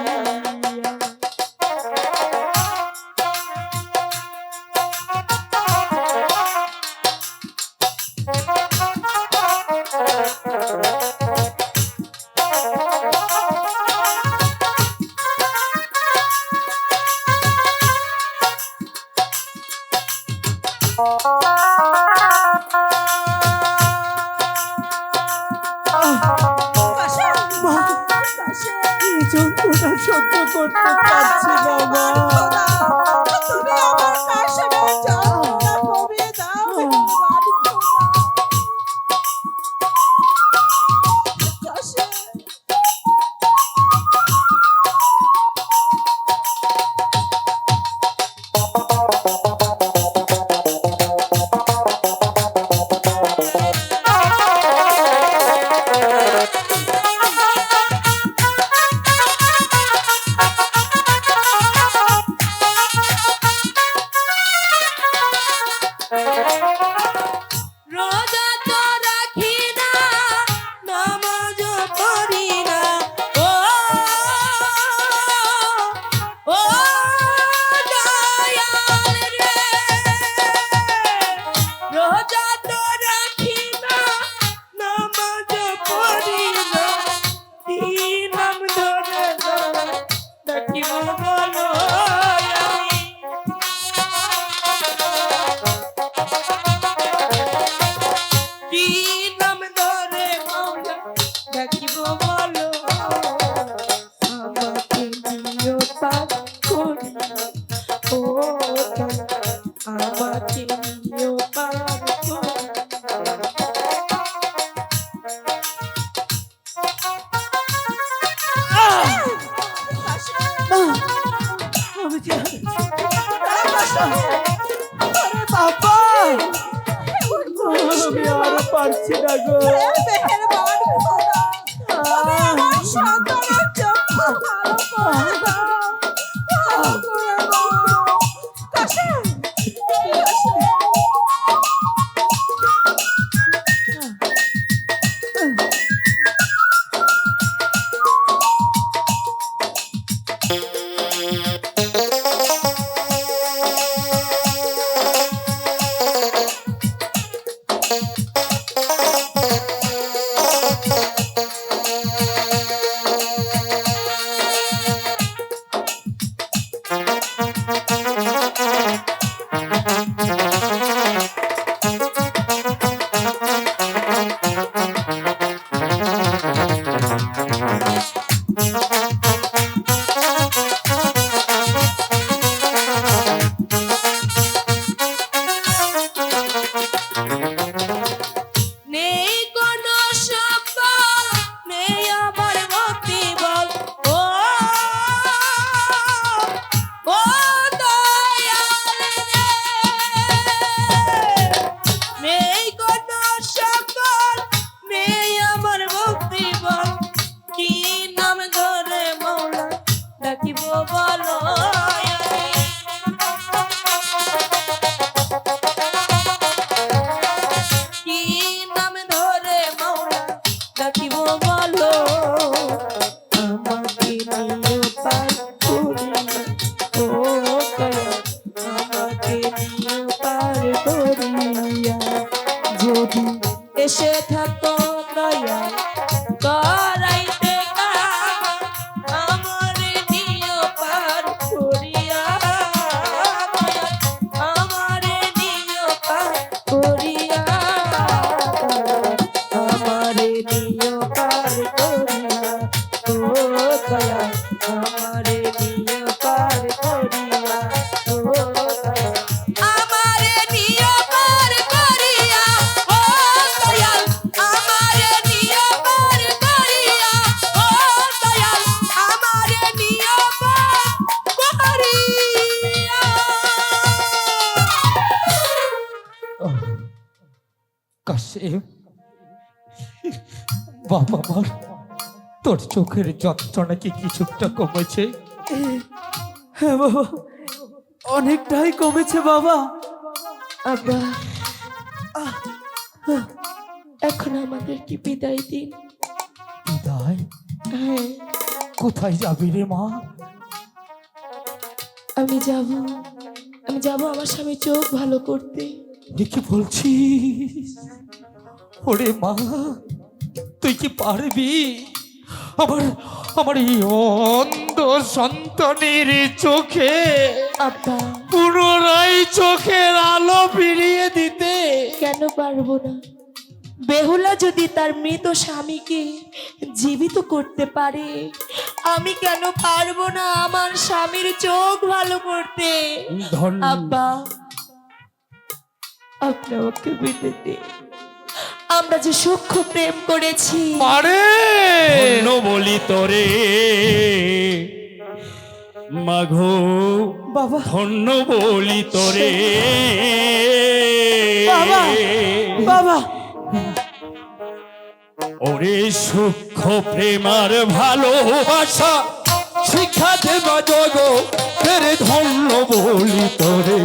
পারছি বাবা। তুমি আমার কাশনের যন্ত্রণা কমিয়ে দাও ভগবান খোদা। কাশন রোজা তো রাখি না নামাজ পড়ি না ও ও দয়াল রে রোজা তো রাখি না নামাজ পড়ি না দিনাম ধরে না ডাকিব বলো আমি কি নাম ধরে মাওলা ডাকিব বলো আমাকে নিও পাপ করি ও আমাকে নিও পাপ করি আমি কি আরে বাবা, আমি আর পারছি না গো। মেহেরবান খোদা তুমি আমার সন্তানের চক্ষু ভালো করে দাও ভালো করে দাও কাশন কাশন নেই কোনো সম্বল নেই আমার ভক্তি বল ও ও দয়াল রে নেই কোনো সম্বল নেই আমার ভক্তি বল কি নাম ধরে মাওলা ডাকিব বলো আমি কি নাম ধরে মাওলা ডাকিব বলো আমাকে নিও পার করিয়া ও দয়া আমাকে নিও পার করিয়া যদি এসে থাকো দয়া করাইতে কাজ আমারে নিও পার করিয়া দয়া আমারে নিও পার করিয়া আমারে নিও পার করিয়া ও দয়া আমারে নিও পার করিয়া ও দয়া আমারে নিও পার করিয়া ও দয়াল আমারে নিও পার করিয়া ও দয়াল আমারে নিও পার করিয়া কাশেম বাবা আমার তোর চোখের যন্ত্রণা কি কিছুটা কমেছে? হ্যাঁ বাবা, অনেকটাই কমেছে বাবা। আব্বা এখন আমাদের কি বিদায় দিন। বিদায়? হ্যাঁ কোথায় যাবি রে মা? আমি যাব আমার স্বামী চোখ ভালো করতে। দেখি বলছিস? ওরে মা, তুই কি পারবি আমার আমার এই অন্ধ সন্তানের চোখে আব্বা পুনরায় চোখের আলো ফিরিয়ে দিতে? কেন পারবো না, বেহুলা যদি তার মৃত স্বামীকে জীবিত করতে পারে, আমি কেন পারবো না আমার স্বামীর চোখ ভালো করতে? ধন্য আব্বা, আপনি আমাকে বিদায় দিন। আমরা যে সূক্ষ্ম প্রেম করেছি, আরে ধন্য বলি তোরে মাঘো, বাবা ধন্য বলি তোরে বাবা বাবা ওরে সূক্ষ্ম প্রেমার ভালোবাসা শিক্ষা দেবা জগতের ধন্য বলি তোরে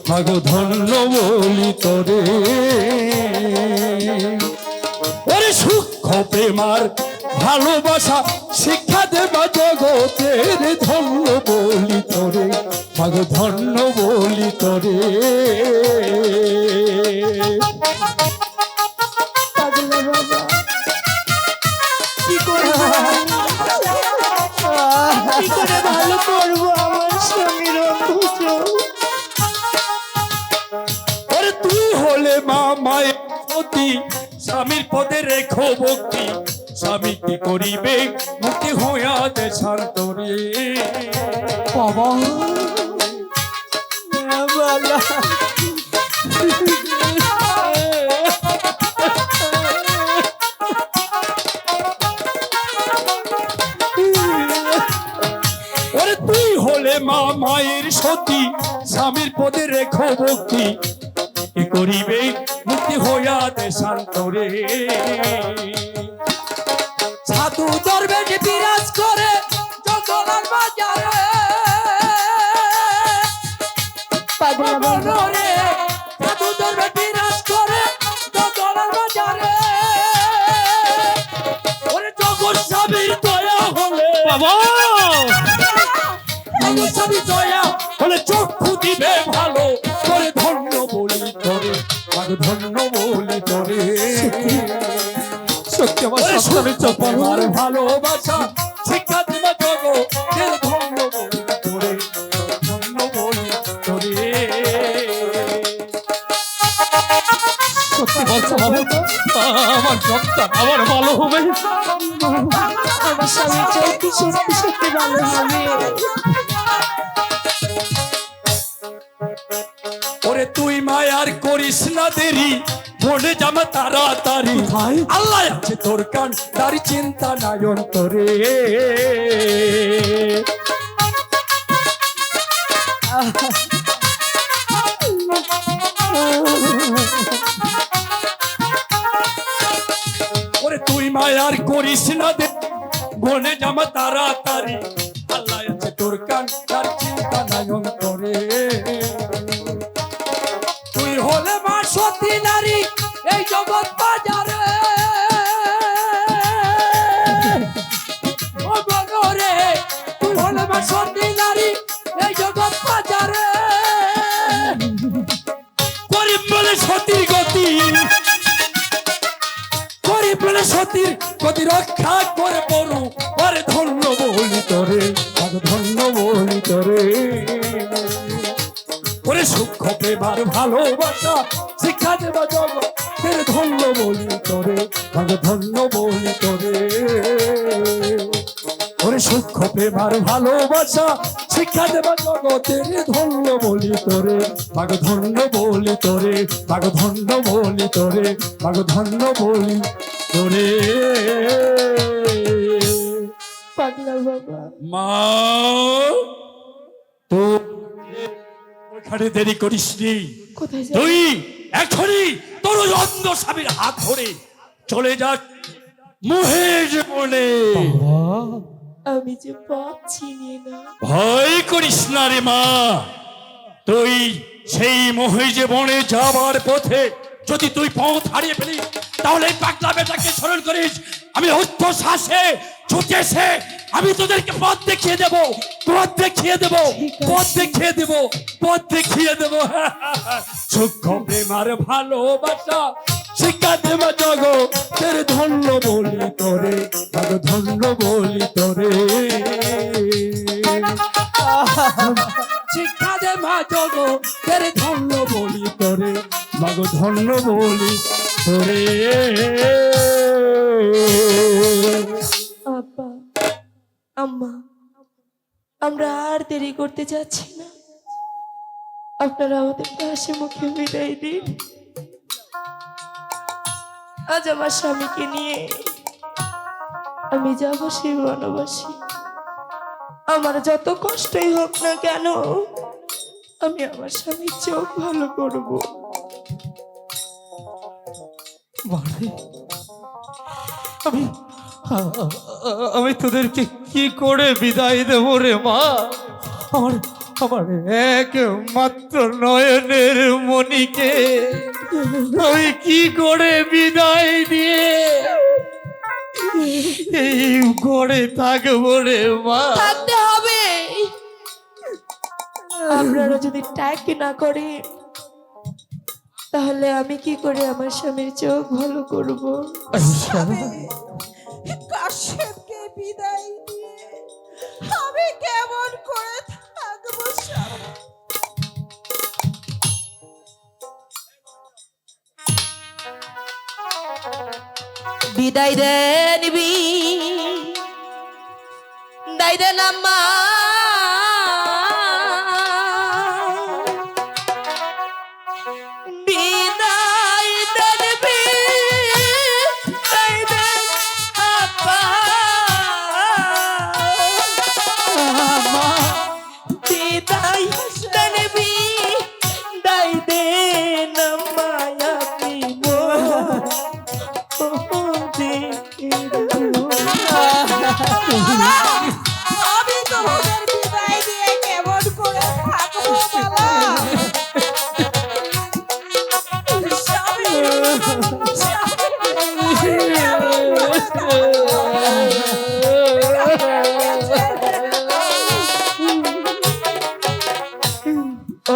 মাগো, ধন্য বলি তোরে ওরে সূক্ষ্ম প্রেমার ভালোবাসা শিক্ষা দেবা জগতের ধন্য বলি তোরে মাগো, ধন্য বলি তোরে পাগলা বাবা, কি করে কি করে ভালো করবো আমার স্বামীর অন্ধ চোখ? ওরে তুই হলে মা মায়ের প্রতি স্বামীর পদে রেখো ভক্তি, স্বামী কি করিবে মুক্তি হইয়া দেশান্তরে বাবা ওরে তুই হলে মা মায়ের সতী স্বামীর পদে রেখো ভক্তি, কি করিবে মুক্তি হইয়া দেশান্তরে সাধু দরবেশ বিরাজ করে জগলার বাজারে পাগলা বাবা, রে সাধু দরবেশ বিরাজ করে জগলার বাজারে ওরে জগৎ স্বামীর দয়া হলে বাবা জগৎ স্বামীর দয়া হলে চক্ষু দিবে ভালো করে ধন্য বলি তোরে মাগো, ধন্য বলি তোরে সত্যি আমার ওরে সন্তানের চোখ ভালো। আমার ভালোবাসা শিক্ষা দেবা জগতের ধন্য বলি তোরে, ধন্য বলি তোরে সত্যি বলছো বাবা, আমার সন্তান আমার ভালো হবে। আমার স্বামীর চোখ কি সত্যি সত্যি ভালো হবে? ওরে তুই মায়ার করিস না দেরি, বলে জামা তাড়াতাড়ি আল্লাহ আছে তোর কান তার চিন্তা নাই অন্তরে ওরে তুই মায়ার করিস না দেরি, বলে জামা তাড়াতাড়ি আল্লাহ আছে তোর কান তার চিন্তা নাই অন্তরে তুই হলে মা সতী নারী এই জগৎ বাজারে ও বনরে, তুই হলে মা সতী নারী এই জগৎ বাজারে গরিব বলে সতীর গতি, গরিব বলে সতীর গতি রক্ষা করে পড়ু আরে ধন্য বলি তোরে মাগো, ধন্য বলি তোরে ওরে সূক্ষ্ম প্রেমার ভালোবাসা শিক্ষা দেবা জগতের ধন্য বলি তোরে মাগো, ধন্য বলি তোরে ওরে সূক্ষ্ম প্রেমার ভালোবাসা শিক্ষা দেবা জগতের ধন্য বলি তোরে মাগো, ধন্য বলি তোরে মাগো, ধন্য বলি তোরে মাগো, ধন্য বলি তোরে পাগলা বাবা, মা তো ওখানে দেরি করিস নি, কোথায় যাবে? তুই এখনই তোর ওই অন্ধ স্বামীর হাত ধরে চলে যা মোহের জীবনে। আমি যে পথ চিনি না। ভয় করিস না রে মা, তুই সেই মোহে জীবনে যাবার পথে যদি তুই পথ হারিয়ে ফেলিস তাহলে এই পাগলা বেটাকে স্মরণ করিস, আমি উচ্চ শ্বাসে ছুটেছে আমি তোদেরকে পথ দেখিয়ে দেব, পথ দেখিয়ে দেব, পথ দেখিয়ে দেব, পথ দেখিয়ে দেব সূক্ষ্ম প্রেমার ভালোবাসা শিক্ষা দেব জগতের ধন্য বলি তোরে মাগো, ধন্য বলি তোরে শিক্ষা দে মা জগো তেরে ধন্য বলি তোরে মাগো ধন্য বলি তোরে। আব্বা, আম্মা, আমরা আর দেরি করতে যাচ্ছি না, আপনারা আমাদেরকে হাসি মুখে বিদায় দিন। আজ আমার স্বামীকে নিয়ে আমি যাবো সেই বনবাসী। আমার যত কষ্টই হোক না কেন, আমি আমার স্বামীর চোখ ভালো করবো। মারে, আমি আমি তোদেরকে কি করে বিদায় দেব রে মা? আমার আমার একমাত্র নয়নের মণিকে আমি কি করে বিদায় দিয়ে এই ঘরে থাকবো রে মা? থাকতে হবে। আপনারা যদি ট্যাগ না করে তাহলে আমি কি করে আমার স্বামীর চোখ ভালো করব? কাশেমকে বিদায় দিয়ে আমি কেমন করে থাকবো স্বামী? বিদায় দে নিবি, দায় দেন আম্মা। বিদায় দে নিবি, দায় দেন আব্বা। বিদায় দে নিবি, দায় দেন আম্মা। আমি তোমাদের বিদায় দিয়ে কেমন করে থাকবো বাবা?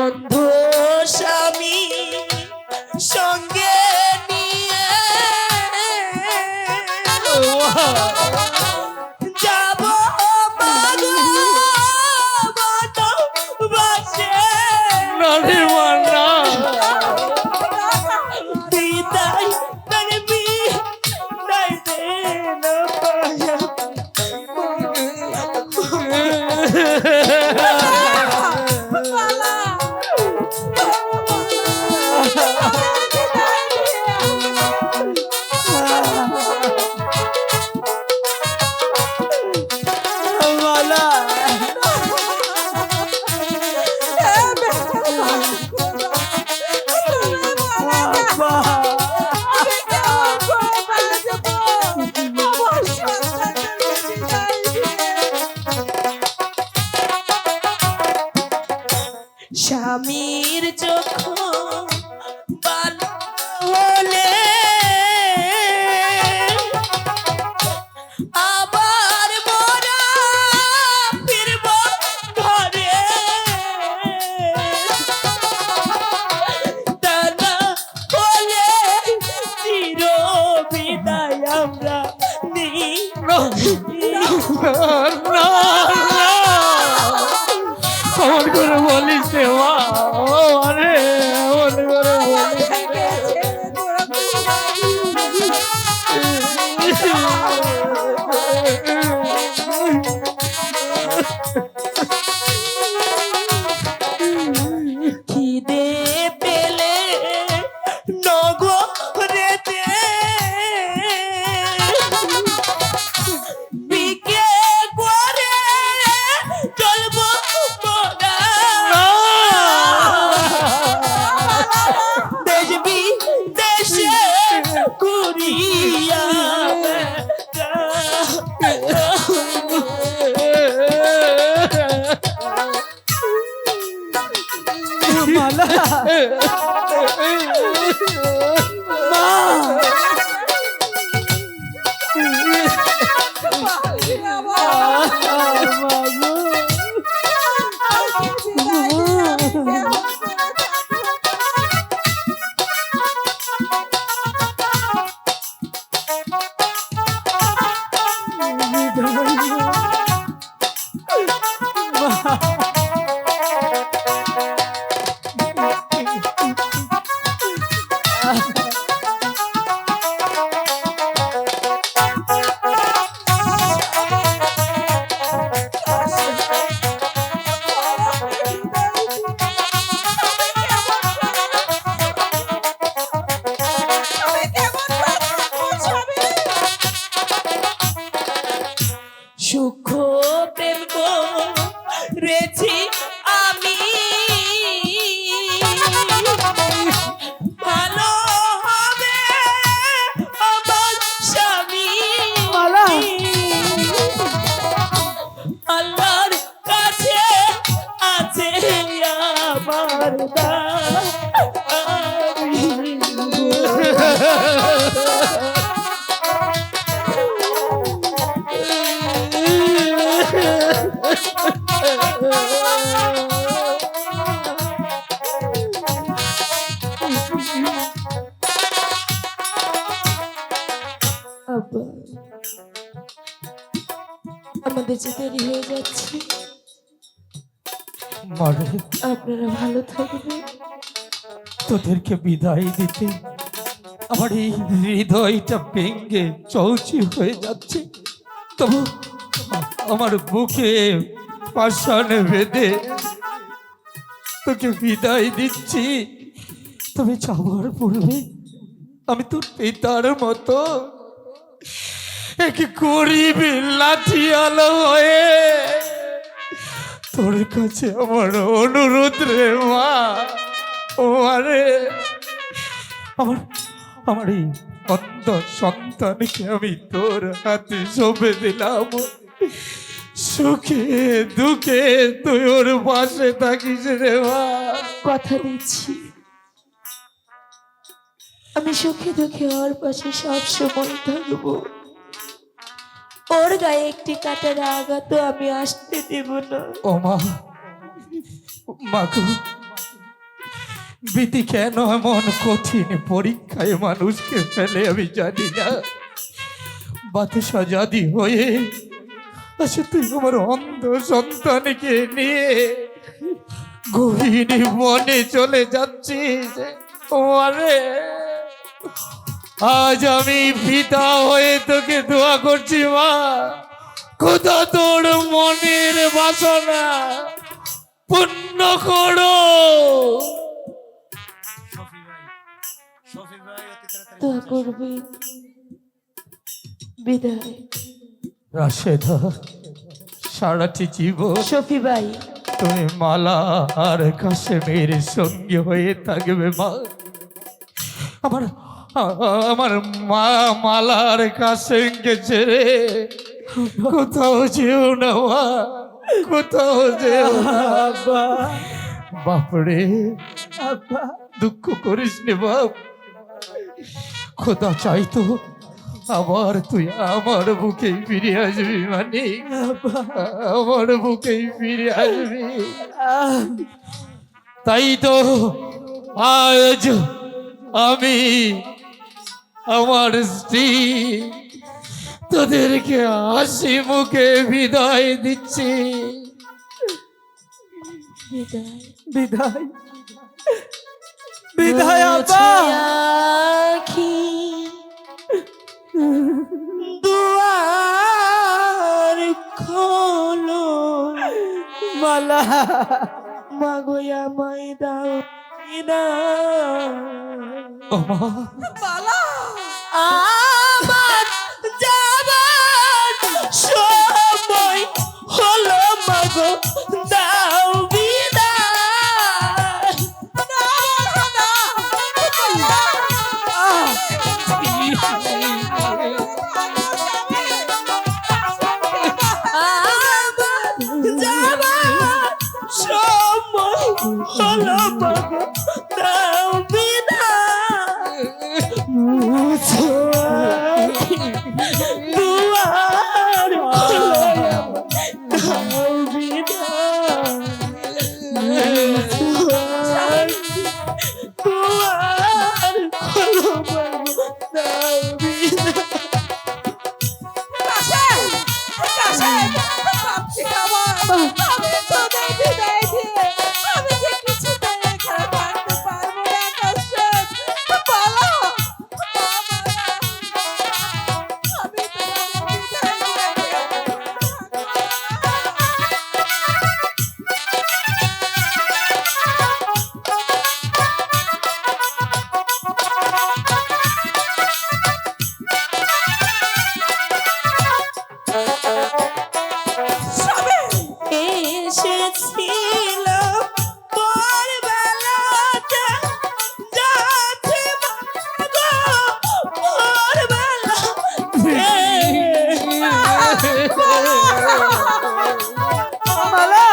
অন্ধ স্বামী সঙ্গে নিয়ে যাব মাগো বনবাসে। নারে মা না, বিদায় করবি, নাই দেন পায়া। স্বামীর চোখ ভালো হলে আবার মোরা ফিরব ঘরে। তা না হলে চির বিদায় আমরা নিই। কেমন করে বলিস রে মা? আরে এমন করে বলিস খিদে পেলে নগরেতে বিকে আব্বা, আমাদের যে দেরি হয়ে যাচ্ছে, মারে আপনারা ভালো থাকবেন। তোদেরকে বিদায় দিতে আমার এই হৃদয়টা ভেঙে চৌচি হয়ে যাচ্ছে, তবু আমার বুকে পাষাণে বেঁধে তোকে বিদায় দিচ্ছি। তবে যাওয়ার পূর্বে আমি তোর পিতার মতো এক গরিব লাঠিয়ালো হয়ে তোর কাছে আমার অনুরোধ রে মা। ও আরে আমার আমার এই অন্ধ সন্তানকে আমি তোর হাতে সঁপে দিলাম। সুখে দুঃখে তুই ওর পাশে থাকিস রে মা। কথা দিচ্ছি, আমি সুখে দুঃখে ওর পাশে সব সময় থাকবো। ওর গায়ে একটি কাঁটার আঘাতও আমি আসতে দেব না। ও মা, মাগো, বিধি কেন এমন কঠিন পরীক্ষায় মানুষকে ফেলে আমি জানি না। বাতাসা জাদি হয়ে আচ্ছা তুই আমার অন্ধ সন্তানকে নিয়ে গহীন মনে চলে যাচ্ছিস। ও আরে আজ আমি পিতা হয়ে তোকে দোয়া করছি মা, কোথা তোর মনের বাসনা পূর্ণ করো। দোয়া করবেন। বিদায়। রাশেদা, সারাটি জীবন শফি ভাই, তুমি মালা আর কাশেমের সঙ্গে হয়ে থাকবে মা। আমার আমার মা মালার কাশেমকে ছেড়ে কোথাও যেও না মা, কোথাও যেও না। বাপরে দুঃখ করিস নে বাপ, খোদা চাইতো আবার তুই আমার বুকেই ফিরে আসবি, মানে আমার বুকেই ফিরে আসবি। তাই তো আজ আমি আমার স্ত্রী তোদেরকে হাসি মুখে বিদায় দিচ্ছি। বিদায়। বিদায় বিদায় আব্বা। আখি দুয়ার খোলো, মালা মাগো আমায় দাও বিদায়। ও মা, আমার যাবার সময় হলো, মাগো দাও বিদায়। আমার যাবার সময় হলো, মাগো দাও বিদায়। দুয়ার খোলো, দাও বিদায়। দুয়ার খোলো, মাগো দাও বিদায়। এসেছিল ভোরবেলাতে, যাচ্ছে মাগো ভোরবেলাতে। মালা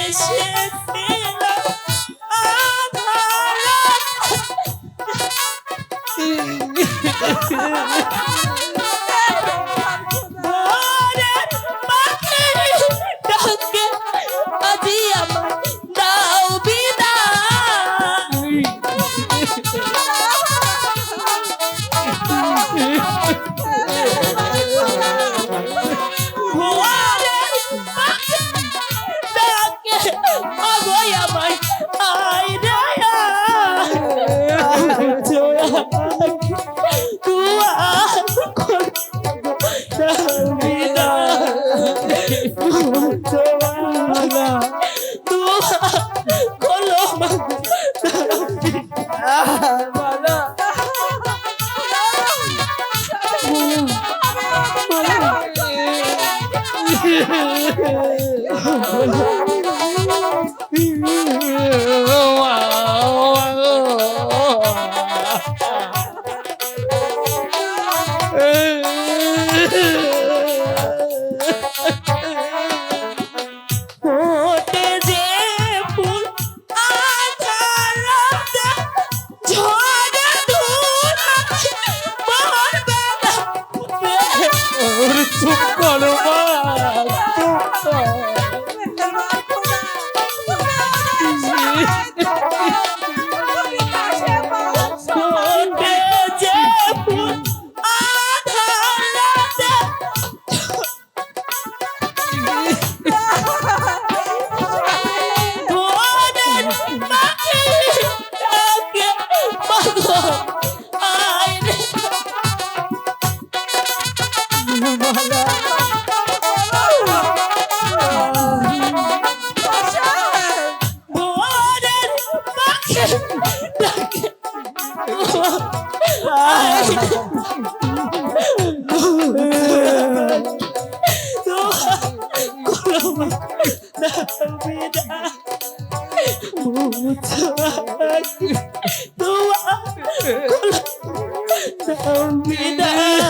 এসেছিল ভোরের পাখির ডাকে আজি আমার দাও বিদায়